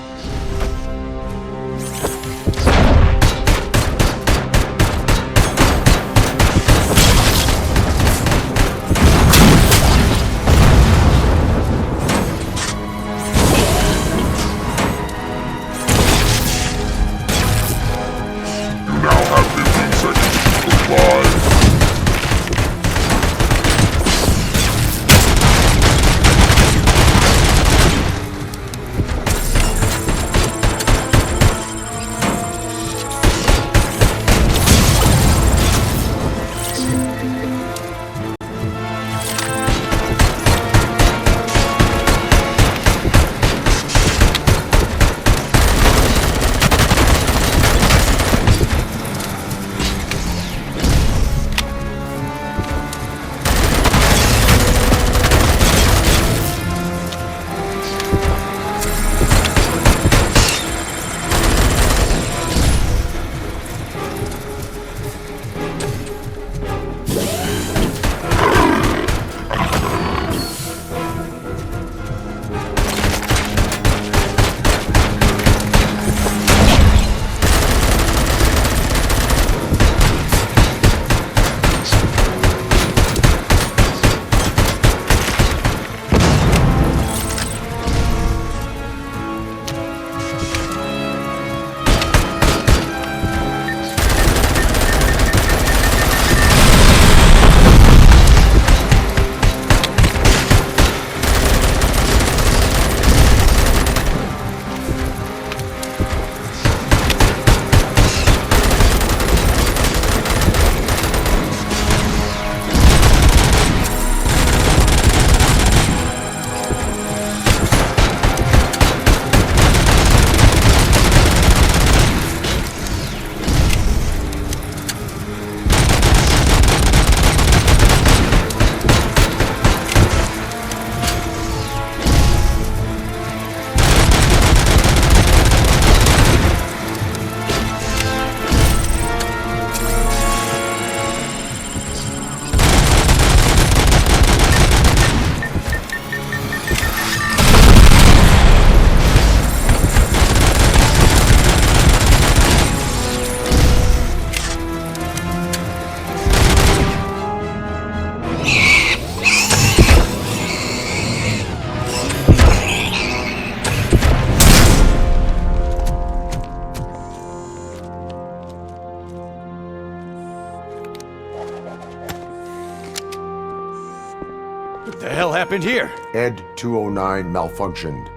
What the hell happened here? Ed 209 malfunctioned.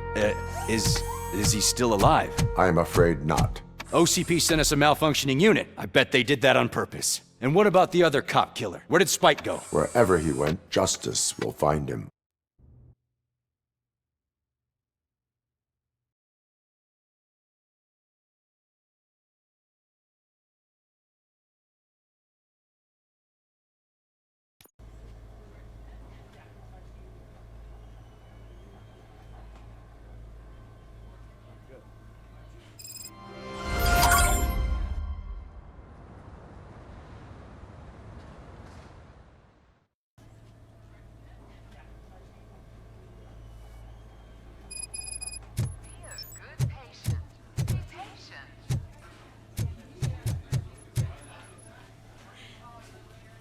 Is he still alive? I am afraid not. OCP sent us a malfunctioning unit. I bet they did that on purpose. And what about the other cop killer? Where did Spike go? Wherever he went, justice will find him.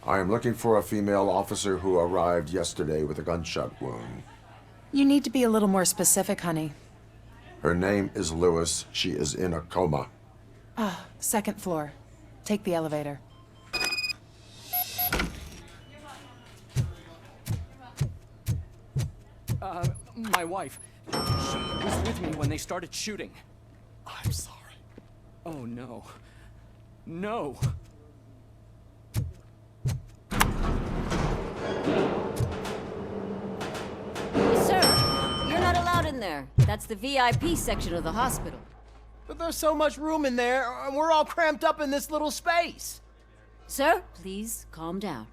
I am looking for a female officer who arrived yesterday with a gunshot wound. You need to be a little more specific, honey. Her name is Lewis. She is in a coma. Ah, second floor. Take the elevator. My wife. She was with me when they started shooting. I'm sorry. Oh, no. No! Sir, you're not allowed in in there. That's the VIP section of the hospital. But there's so much room in there, and we're all cramped up in this little space. Sir, please calm down.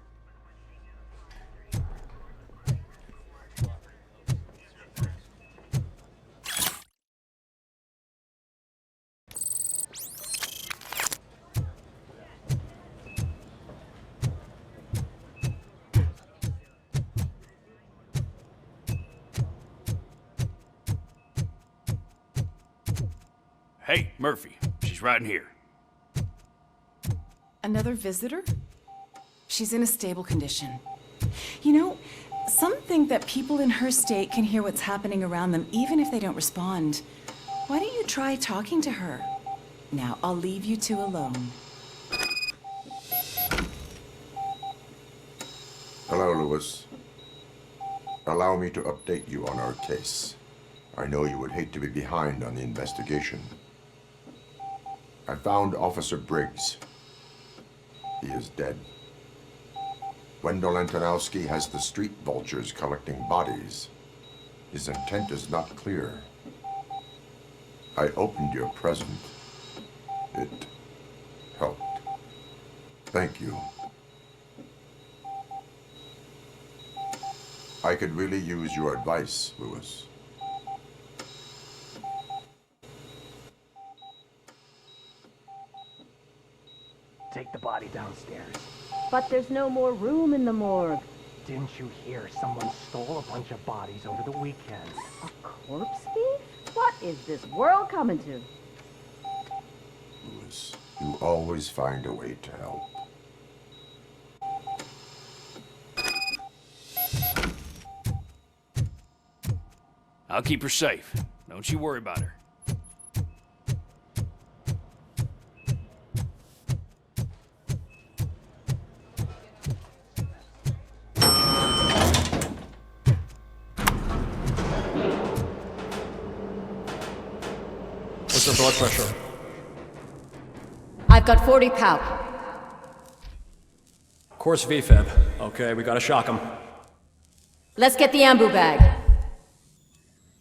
Hey, Murphy. She's right in here. Another visitor? She's in a stable condition. You know, some think that people in her state can hear what's happening around them even if they don't respond. Why don't you try talking to her? Now, I'll leave you two alone. Hello, Lewis. Allow me to update you on our case. I know you would hate to be behind on the investigation. I found Officer Briggs. He is dead. Wendell Antonowski has the street vultures collecting bodies. His intent is not clear. I opened your present. It helped. Thank you. I could really use your advice, Lewis. Take the body downstairs. But there's no more room in the morgue. Didn't you hear someone stole a bunch of bodies over the weekend? A corpse thief? What is this world coming to? Lewis, you always find a way to help. I'll keep her safe. Don't you worry about her. What's her blood pressure? I've got 40 palp. Course VFib. Okay, we gotta shock him. Let's get the ambu bag.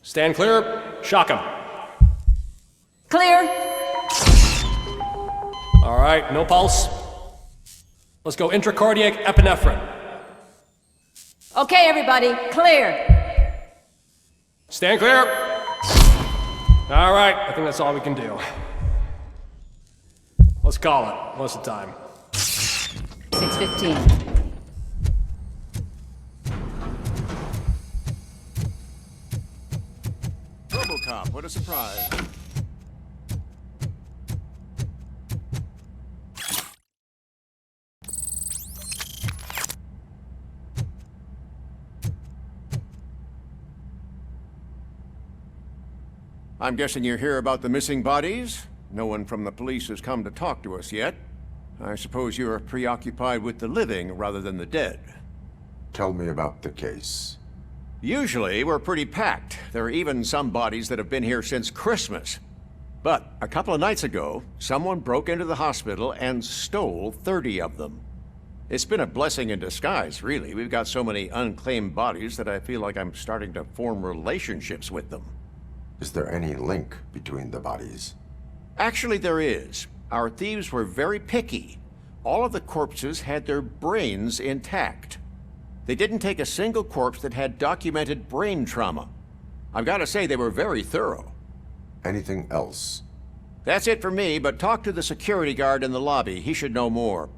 Stand clear. Shock him. Clear. All right, no pulse. Let's go intracardiac epinephrine. Okay, everybody, clear. Stand clear. All right, I think that's all we can do. Let's call it. What's the time? 6:15. Robocop, what a surprise. I'm guessing you're here about the missing bodies? No one from the police has come to talk to us yet. I suppose you're preoccupied with the living rather than the dead. Tell me about the case. Usually, we're pretty packed. There are even some bodies that have been here since Christmas. But a couple of nights ago, someone broke into the hospital and stole 30 of them. It's been a blessing in disguise, really. We've got so many unclaimed bodies that I feel like I'm starting to form relationships with them. Is there any link between the bodies? Actually, there is. Our thieves were very picky. All of the corpses had their brains intact. They didn't take a single corpse that had documented brain trauma. I've got to say, they were very thorough. Anything else? That's it for me, but talk to the security guard in the lobby. He should know more.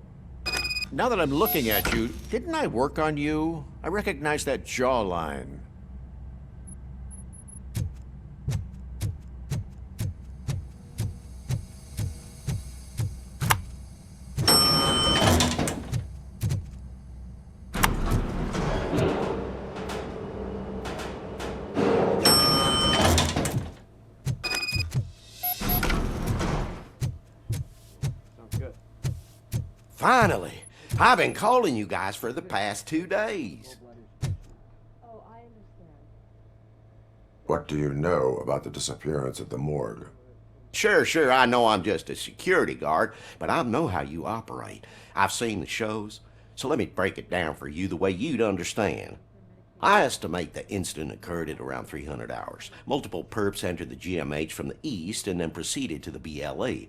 Now that I'm looking at you, didn't I work on you? I recognize that jawline. Finally! I've been calling you guys for the past 2 days. What do you know about the disappearance at the morgue? Sure, I know I'm just a security guard, but I know how you operate. I've seen the shows, so let me break it down for you the way you'd understand. I estimate the incident occurred at around 300 hours. Multiple perps entered the GMH from the east and then proceeded to the BLE.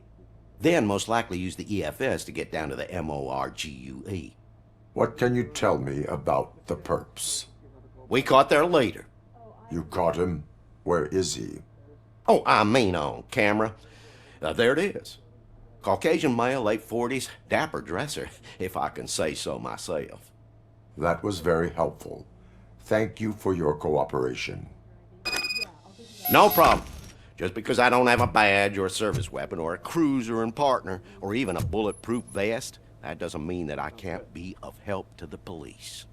Then most likely used the EFS to get down to the MORGUE. What can you tell me about the perps? We caught their leader. You caught him? Where is he? Oh, I mean on camera. There it is. Caucasian male, late 40s, dapper dresser, if I can say so myself. That was very helpful. Thank you for your cooperation. No problem. Just because I don't have a badge or a service weapon or a cruiser and partner or even a bulletproof vest, that doesn't mean that I can't be of help to the police.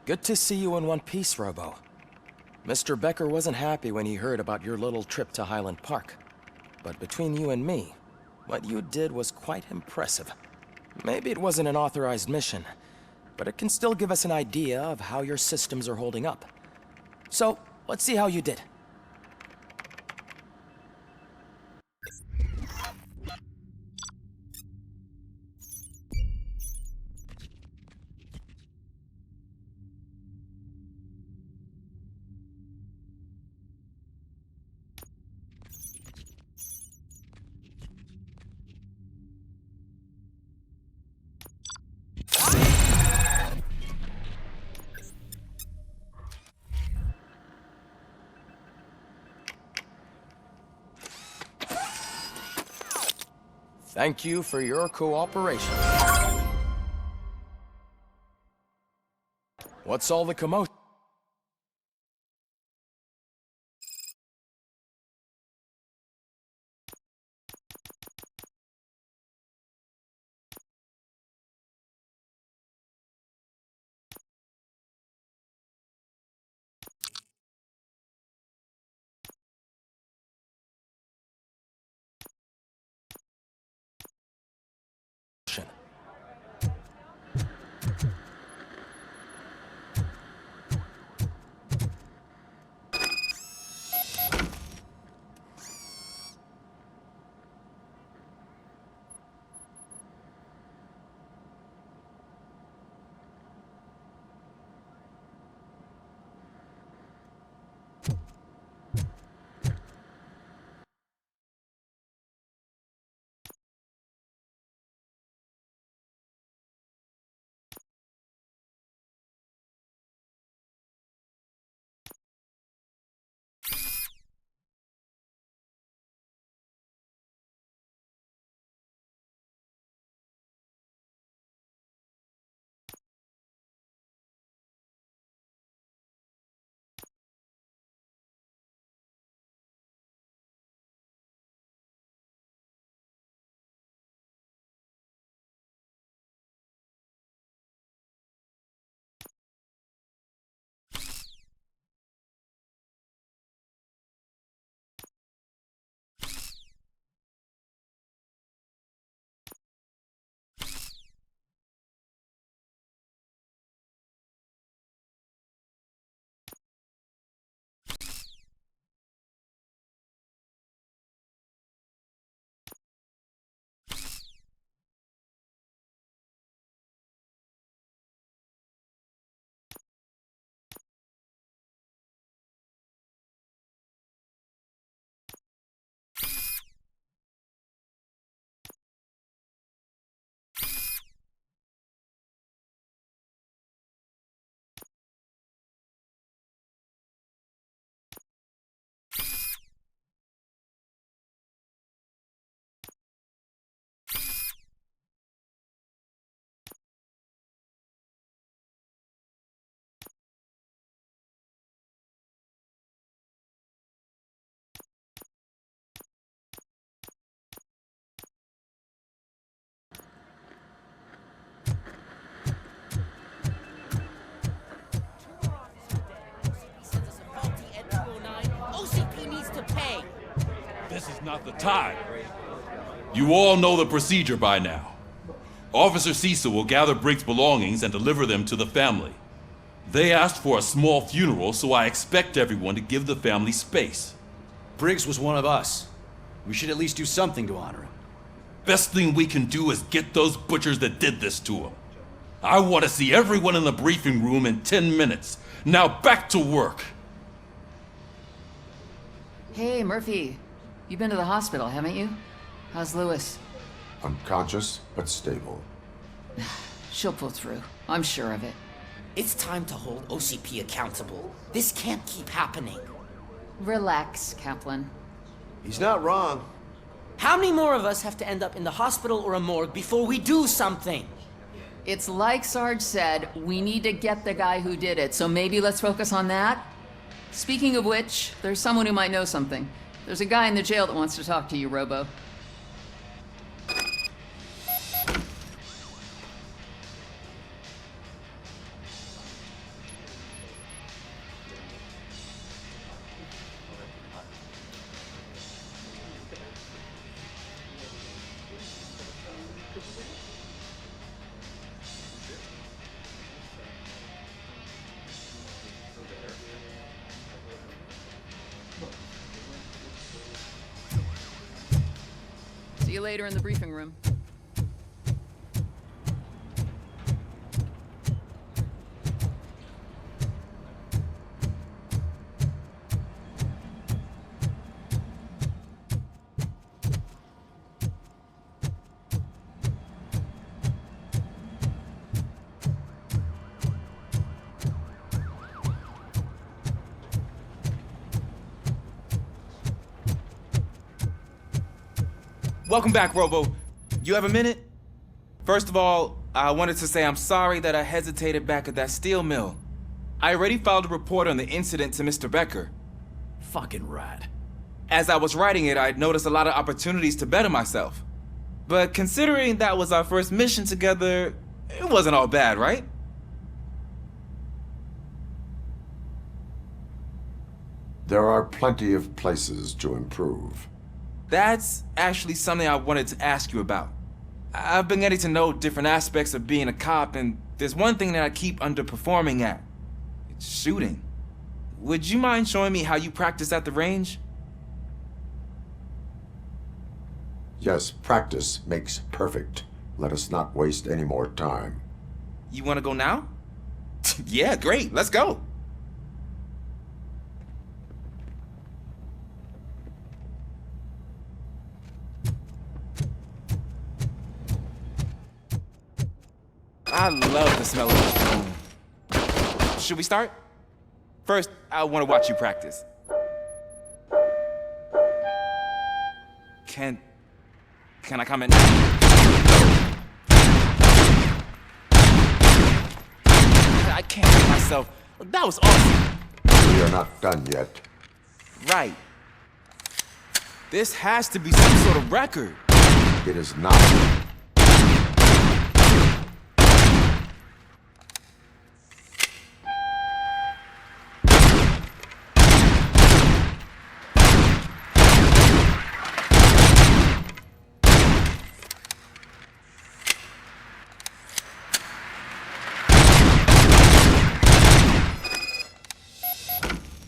Good to see you in one piece, Robo. Mr. Becker wasn't happy when he heard about your little trip to Highland Park. But between you and me, what you did was quite impressive. Maybe it wasn't an authorized mission, but it can still give us an idea of how your systems are holding up. So, let's see how you did. Thank you for your cooperation. What's all the commotion? This is not the time. You all know the procedure by now. Officer Cecil will gather Briggs' belongings and deliver them to the family. They asked for a small funeral, so I expect everyone to give the family space. Briggs was one of us. We should at least do something to honor him. Best thing we can do is get those butchers that did this to him. I want to see everyone in the briefing room in 10 minutes. Now back to work. Hey, Murphy. You've been to the hospital, haven't you? How's Lewis? Unconscious, but stable. She'll pull through. I'm sure of it. It's time to hold OCP accountable. This can't keep happening. Relax, Kaplan. He's not wrong. How many more of us have to end up in the hospital or a morgue before we do something? It's like Sarge said, we need to get the guy who did it, so maybe let's focus on that? Speaking of which, there's someone who might know something. There's a guy in the jail that wants to talk to you, Robo. See you later in the briefing room. Welcome back, Robo. You have a minute? First of all, I wanted to say I'm sorry that I hesitated back at that steel mill. I already filed a report on the incident to Mr. Becker. Fucking rad. As I was writing it, I'd noticed a lot of opportunities to better myself. But considering that was our first mission together, it wasn't all bad, right? There are plenty of places to improve. That's actually something I wanted to ask you about. I've been getting to know different aspects of being a cop, and there's one thing that I keep underperforming at. It's shooting. Would you mind showing me how you practice at the range? Yes, practice makes perfect. Let us not waste any more time. You want to go now? Yeah, great. Let's go. I love the smell of this room. Should we start? First, I want to watch you practice. Can I comment now? I can't help myself. That was awesome. We are not done yet. Right. This has to be some sort of record. It is not.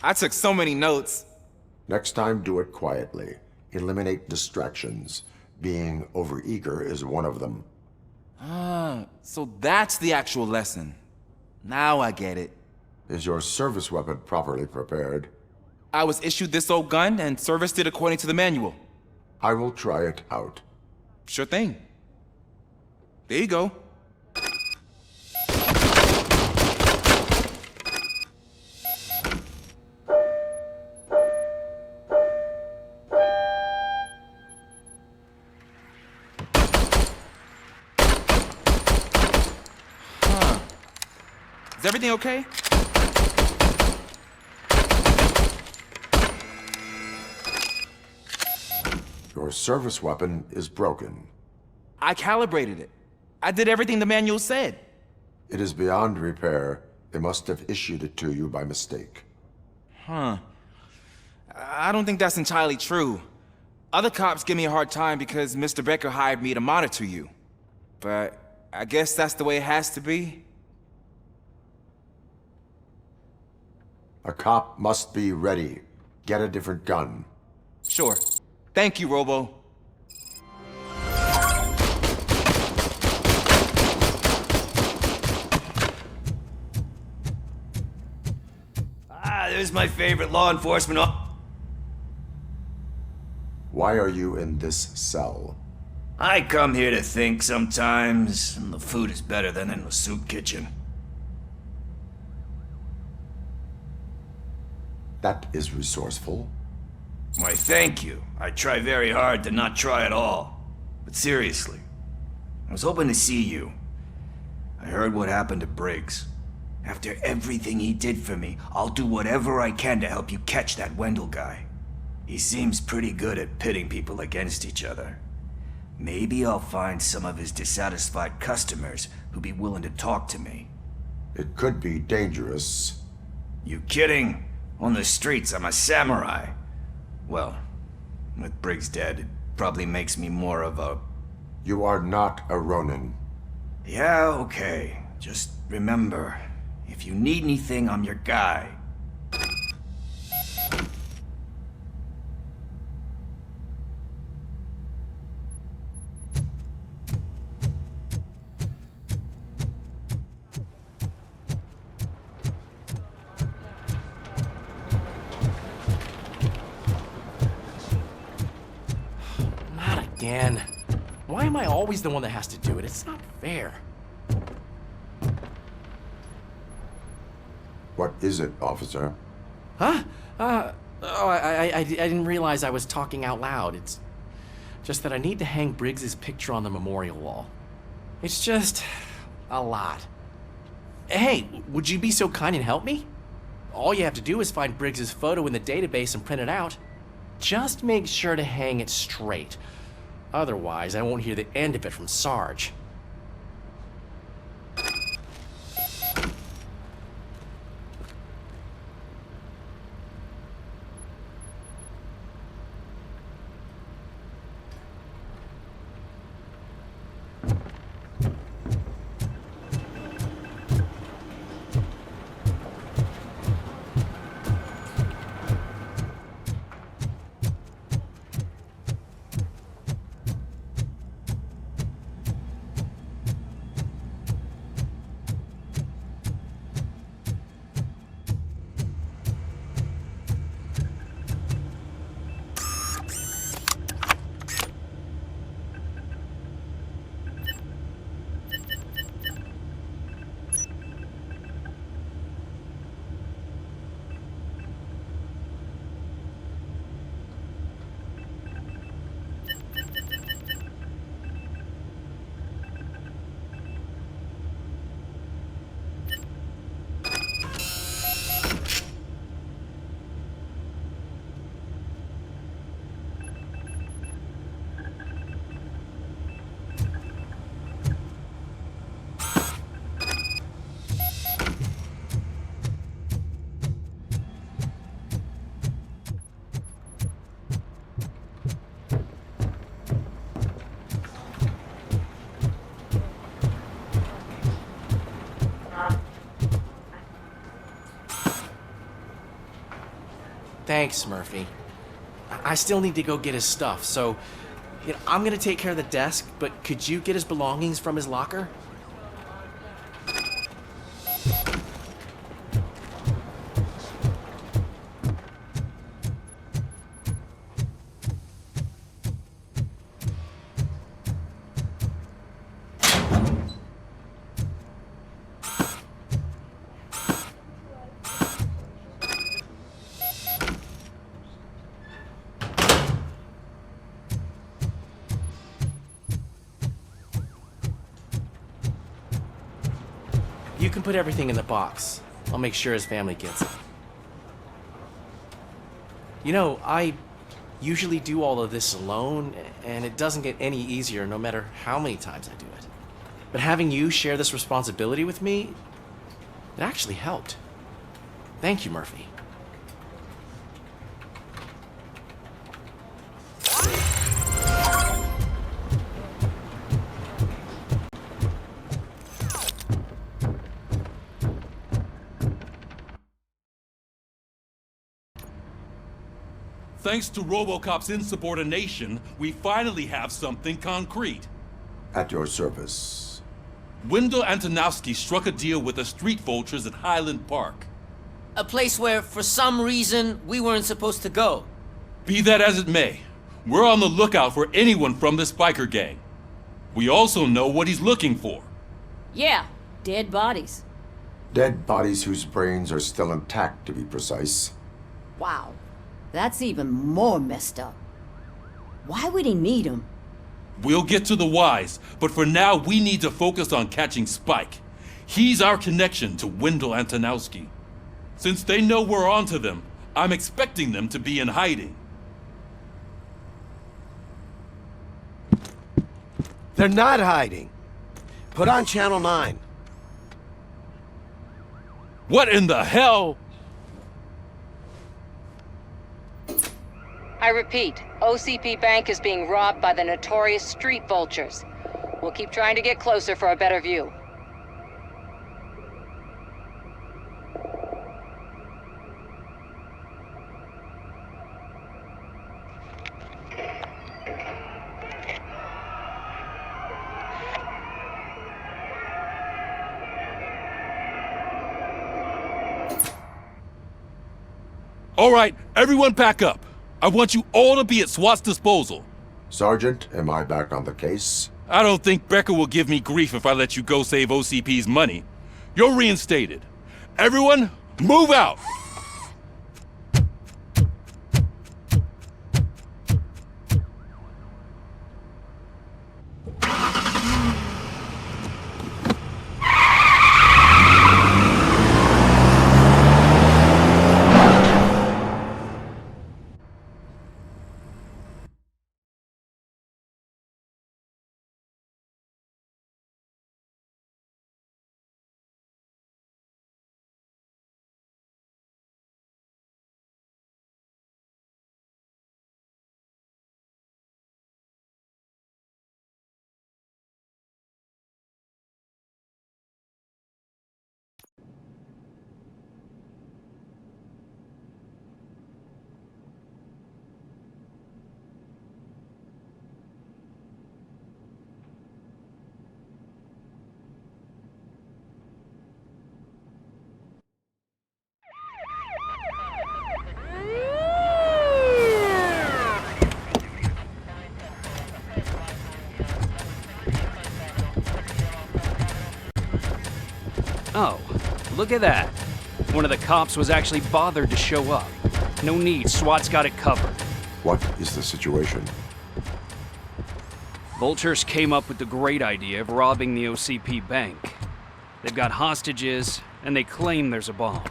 I took so many notes. Next time, do it quietly. Eliminate distractions. Being overeager is one of them. Ah, so that's the actual lesson. Now I get it. Is your service weapon properly prepared? I was issued this old gun and serviced it according to the manual. I will try it out. Sure thing. There you go. Is everything okay? Your service weapon is broken. I calibrated it. I did everything the manual said. It is beyond repair. They must have issued it to you by mistake. Huh. I don't think that's entirely true. Other cops give me a hard time because Mr. Becker hired me to monitor you. But I guess that's the way it has to be. A cop must be ready. Get a different gun. Sure. Thank you, Robo. There's my favorite law enforcement. Why are you in this cell? I come here to think sometimes, and the food is better than in the soup kitchen. That is resourceful. Why, thank you. I try very hard to not try at all. But seriously, I was hoping to see you. I heard what happened to Briggs. After everything he did for me, I'll do whatever I can to help you catch that Wendell guy. He seems pretty good at pitting people against each other. Maybe I'll find some of his dissatisfied customers who'd be willing to talk to me. It could be dangerous. You kidding? On the streets, I'm a samurai. Well, with Briggs dead, it probably makes me more of a... You are not a Ronin. Yeah, okay. Just remember, if you need anything, I'm your guy. Not again. Why am I always the one that has to do it? It's not fair. What is it, officer? Huh? I didn't realize I was talking out loud. It's just that I need to hang Briggs's picture on the memorial wall. It's just a lot. Hey, would you be so kind and help me? All you have to do is find Briggs's photo in the database and print it out. Just make sure to hang it straight. Otherwise, I won't hear the end of it from Sarge. Thanks, Murphy. I still need to go get his stuff, so I'm gonna take care of the desk, but could you get his belongings from his locker? You can put everything in the box. I'll make sure his family gets it. You know, I usually do all of this alone, and it doesn't get any easier no matter how many times I do it. But having you share this responsibility with me, it actually helped. Thank you, Murphy. Thanks to Robocop's insubordination, we finally have something concrete. At your service. Wendell Antonowski struck a deal with the street vultures at Highland Park. A place where, for some reason, we weren't supposed to go. Be that as it may, we're on the lookout for anyone from this biker gang. We also know what he's looking for. Yeah, dead bodies. Dead bodies whose brains are still intact, to be precise. Wow, that's even more messed up. Why would he need them? We'll get to the whys, but for now we need to focus on catching Spike. He's our connection to Wendell Antonowski. Since they know we're onto them, I'm expecting them to be in hiding. They're not hiding. Put on Channel 9. What in the hell? I repeat, OCP Bank is being robbed by the notorious street vultures. We'll keep trying to get closer for a better view. All right, everyone pack up. I want you all to be at SWAT's disposal. Sergeant, am I back on the case? I don't think Becker will give me grief if I let you go save OCP's money. You're reinstated. Everyone, move out! Oh, look at that. One of the cops was actually bothered to show up. No need, SWAT's got it covered. What is the situation? Vultures came up with the great idea of robbing the OCP bank. They've got hostages, and they claim there's a bomb.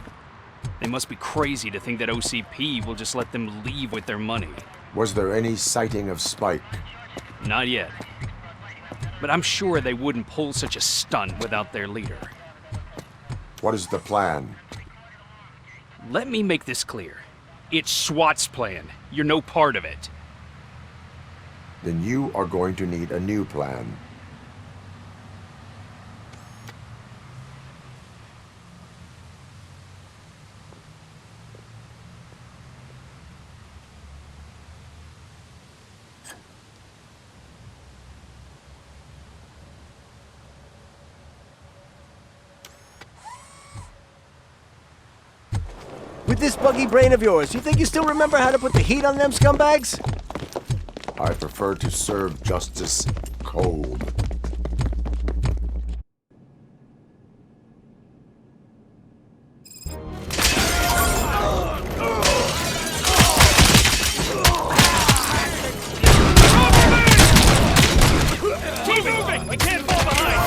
They must be crazy to think that OCP will just let them leave with their money. Was there any sighting of Spike? Not yet. But I'm sure they wouldn't pull such a stunt without their leader. What is the plan? Let me make this clear. It's SWAT's plan. You're no part of it. Then you are going to need a new plan. With this buggy brain of yours, you think you still remember how to put the heat on them scumbags? I prefer to serve justice cold. Keep moving! We can't fall behind!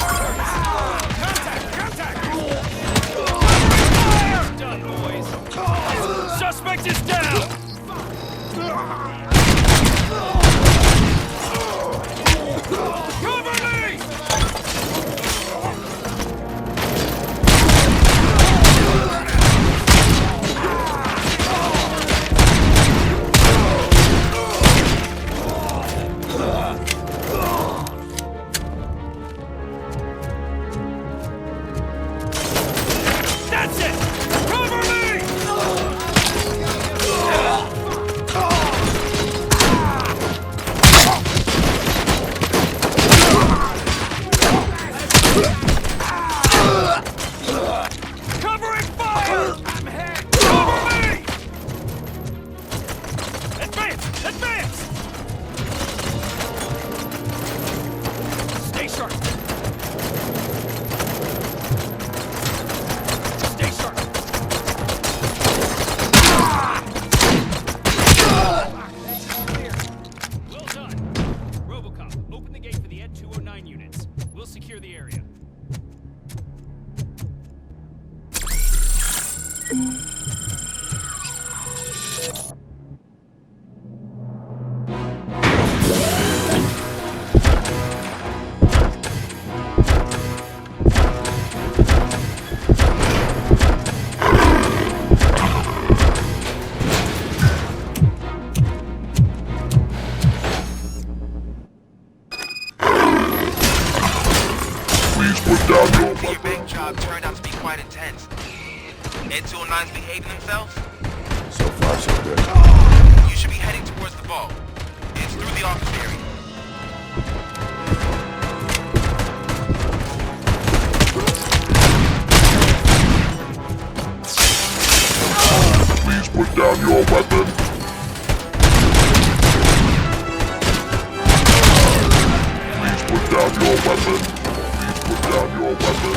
Done, boys. Suspect is down! Cover me! That's it! Cover me! behaving themselves? So far, so good. You should be heading towards the vault. It's through the office area. Please put down your weapon. Please put down your weapon. Please put down your weapon.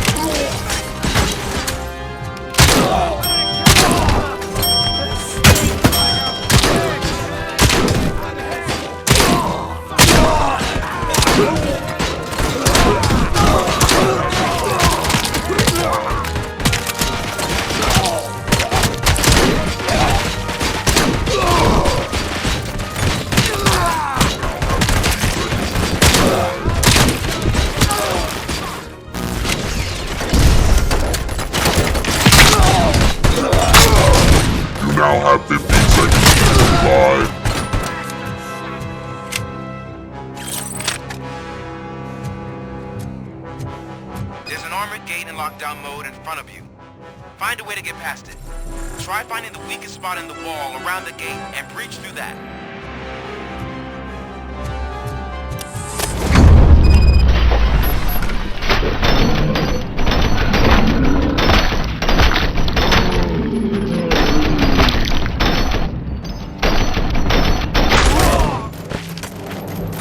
You now have 15 seconds to comply. There's an armored gate in lockdown mode in front of you. Find a way to get past it. Try finding the weakest spot in the wall around the gate and breach through that.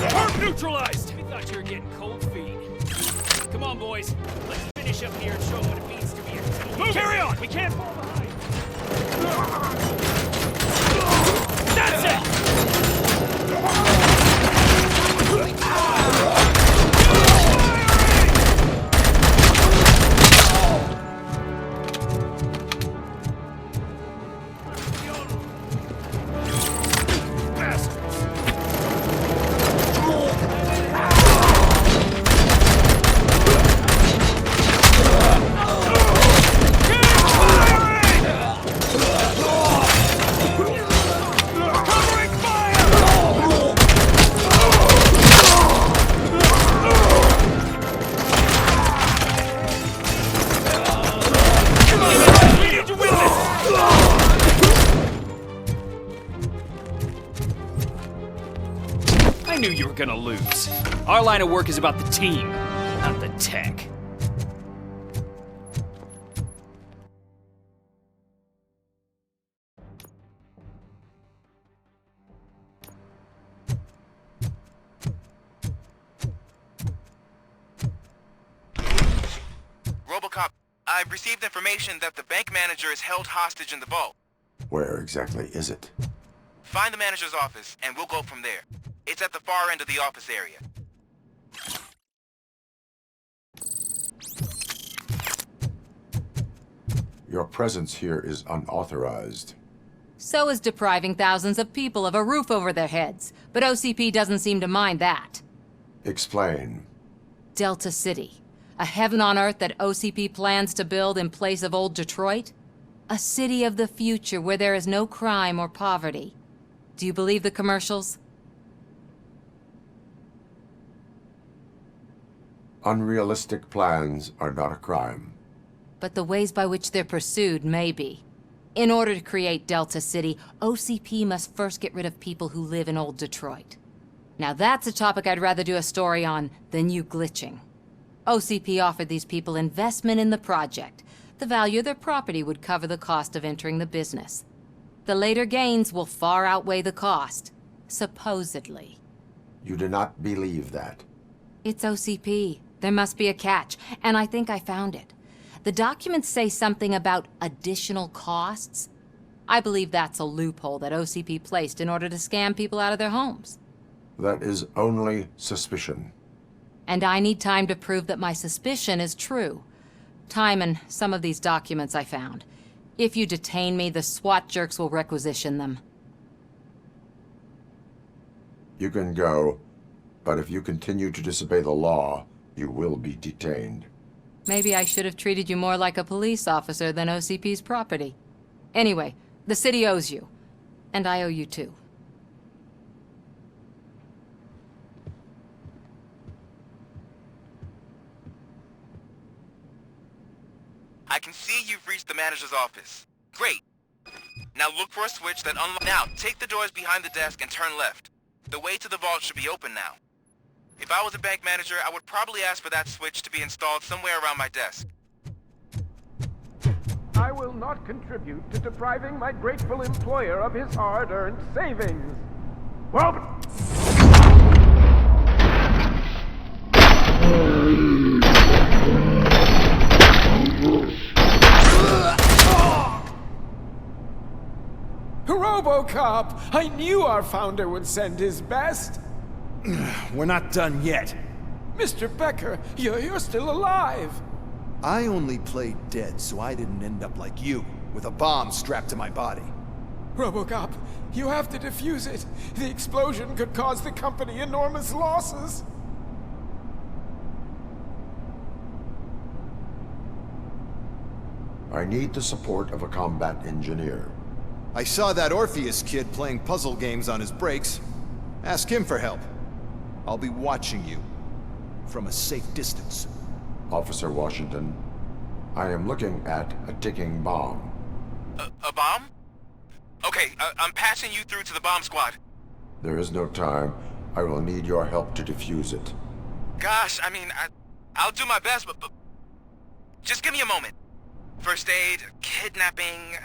Turret neutralized! We thought you were getting cold feet. Come on, boys. Let's finish up here and show them what it means to be a team. Carry on! We can't fall behind! That's it! I knew you were gonna lose. Our line of work is about the team, not the tech. Robocop, I've received information that the bank manager is held hostage in the vault. Where exactly is it? Find the manager's office, and we'll go from there. It's at the far end of the office area. Your presence here is unauthorized. So is depriving thousands of people of a roof over their heads. But OCP doesn't seem to mind that. Explain. Delta City. A heaven on earth that OCP plans to build in place of old Detroit? A city of the future where there is no crime or poverty. Do you believe the commercials? Unrealistic plans are not a crime. But the ways by which they're pursued may be. In order to create Delta City, OCP must first get rid of people who live in old Detroit. Now that's a topic I'd rather do a story on than you glitching. OCP offered these people investment in the project. The value of their property would cover the cost of entering the business. The later gains will far outweigh the cost, supposedly. You do not believe that. It's OCP. There must be a catch, and I think I found it. The documents say something about additional costs. I believe that's a loophole that OCP placed in order to scam people out of their homes. That is only suspicion. And I need time to prove that my suspicion is true. Time and some of these documents I found. If you detain me, the SWAT jerks will requisition them. You can go, but if you continue to disobey the law, you will be detained. Maybe I should have treated you more like a police officer than OCP's property. Anyway, the city owes you. And I owe you too. I can see you've reached the manager's office. Great. Now look for a switch that unlocks. Now, take the doors behind the desk and turn left. The way to the vault should be open now. If I was a bank manager, I would probably ask for that switch to be installed somewhere around my desk. I will not contribute to depriving my grateful employer of his hard-earned savings. Well... Robocop! I knew our founder would send his best! We're not done yet. Mr. Becker, you're still alive! I only played dead so I didn't end up like you, with a bomb strapped to my body. Robocop, you have to defuse it. The explosion could cause the company enormous losses. I need the support of a combat engineer. I saw that Orpheus kid playing puzzle games on his breaks. Ask him for help. I'll be watching you from a safe distance. Officer Washington, I am looking at a ticking bomb. A bomb? Okay, I'm passing you through to the bomb squad. There is no time. I will need your help to defuse it. Gosh, I mean, I'll do my best, but just give me a moment. First aid, kidnapping...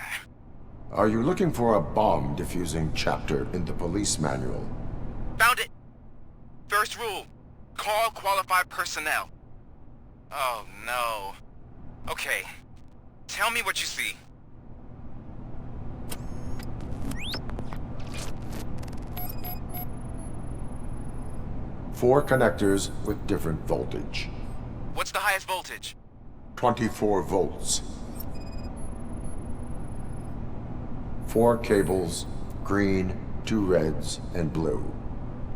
Are you looking for a bomb defusing chapter in the police manual? Found it! First rule, call qualified personnel. Oh no. Okay, tell me what you see. Four connectors with different voltage. What's the highest voltage? 24 volts. 4 cables, green, 2 reds, and blue.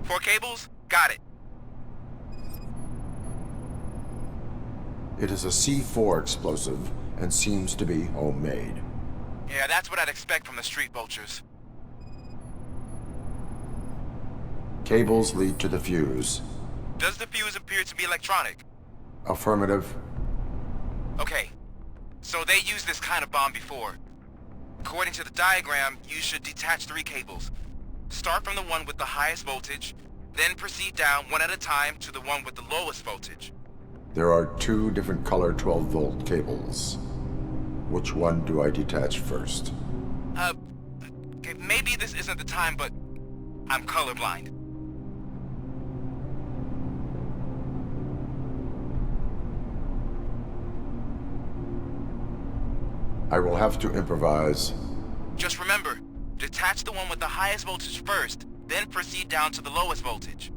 4 cables? Got it. It is a C4 explosive and seems to be homemade. Yeah, that's what I'd expect from the street vultures. Cables lead to the fuse. Does the fuse appear to be electronic? Affirmative. Okay, so they used this kind of bomb before. According to the diagram, you should detach 3 cables. Start from the one with the highest voltage, then proceed down one at a time to the one with the lowest voltage. There are 2 different color 12-volt cables. Which one do I detach first? Okay, maybe this isn't the time, but I'm colorblind. I will have to improvise. Just remember, detach the one with the highest voltage first, then proceed down to the lowest voltage.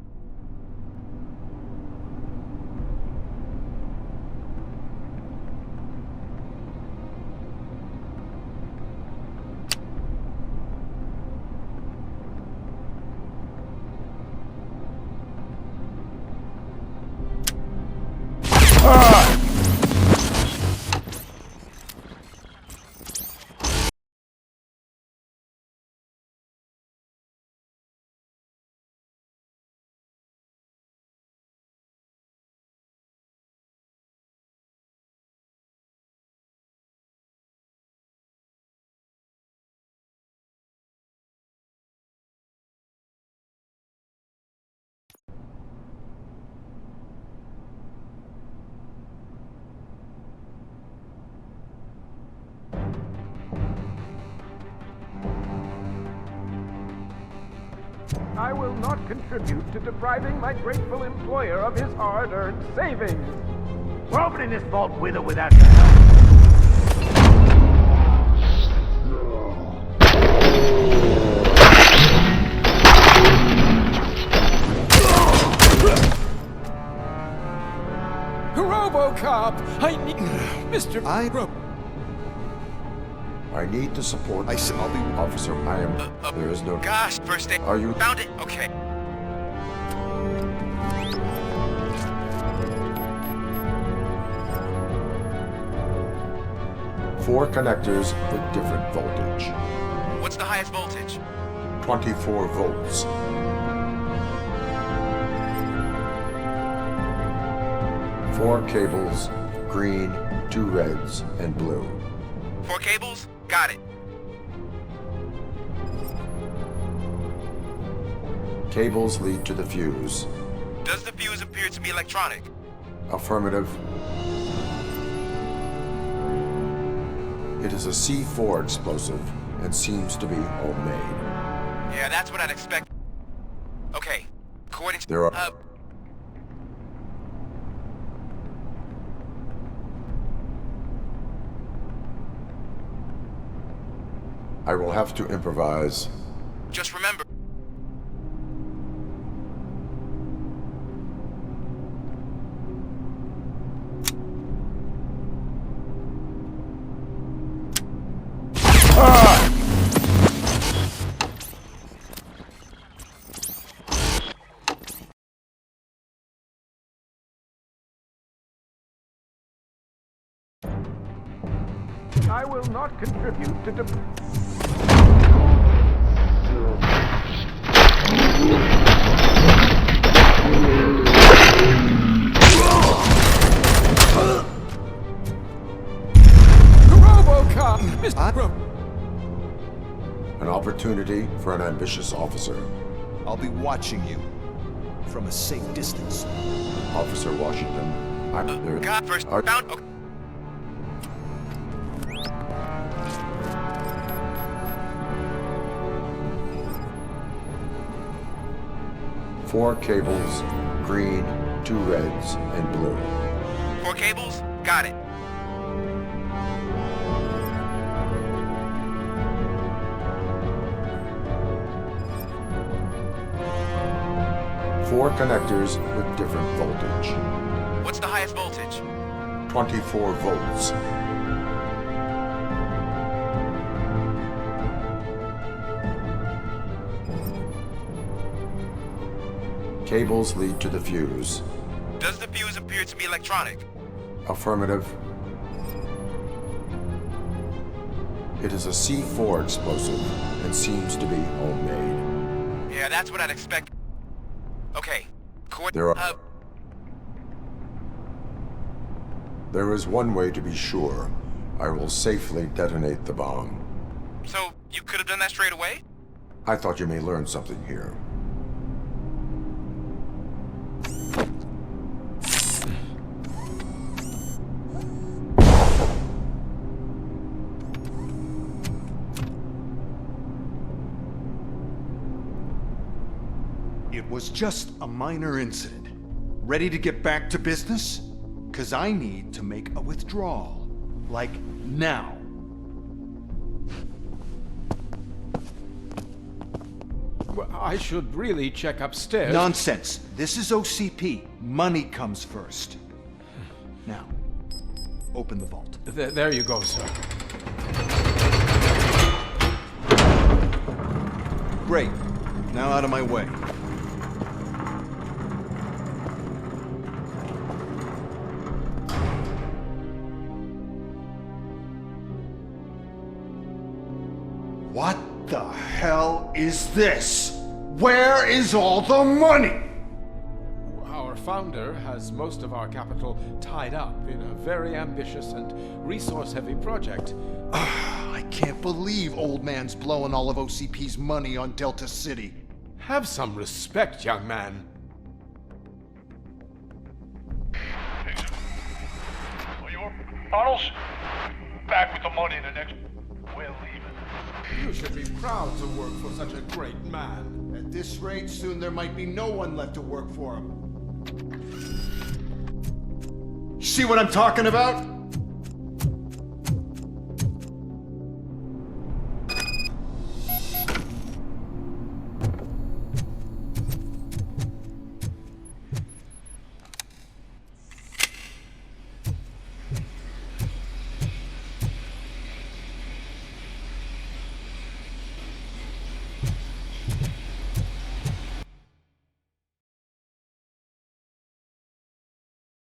I will not contribute to depriving my grateful employer of his hard-earned savings. We're opening this vault with or without your help. Robocop! I need... Mr. I need the support. I'll be officer. I am. There is no. Gosh, first aid. Are you? Found it. Okay. Four connectors with different voltage. What's the highest voltage? 24 volts. Four cables, green, 2 reds, and blue. 4 cables? Got it. Cables lead to the fuse. Does the fuse appear to be electronic? Affirmative. It is a C4 explosive and seems to be homemade. Yeah, that's what I'd expect. Okay, according to... There are... I will have to improvise. Just remember... I will not contribute to Robocop! An opportunity for an ambitious officer. I'll be watching you from a safe distance. Officer Washington, I'm there. God, first found... Okay. Four cables, green, 2 reds, and blue. 4 cables? Got it. Four connectors with different voltage. What's the highest voltage? 24 volts. Cables lead to the fuse. Does the fuse appear to be electronic? Affirmative. It is a C4 explosive and seems to be homemade. Yeah, that's what I'd expect. Okay. There is one way to be sure. I will safely detonate the bomb. So, you could have done that straight away? I thought you may learn something here. It was just a minor incident. Ready to get back to business? 'Cause I need to make a withdrawal. Like, now. Well, I should really check upstairs. Nonsense. This is OCP. Money comes first. Now, open the vault. There you go, sir. Great. Now out of my way. What the hell is this? Where is all the money? Our founder has most of our capital tied up in a very ambitious and resource-heavy project. I can't believe old man's blowing all of OCP's money on Delta City. Have some respect, young man. Tunnels? Back with the money in the next... We're leaving. You should be proud to work for such a great man. At this rate, soon there might be no one left to work for him. See what I'm talking about?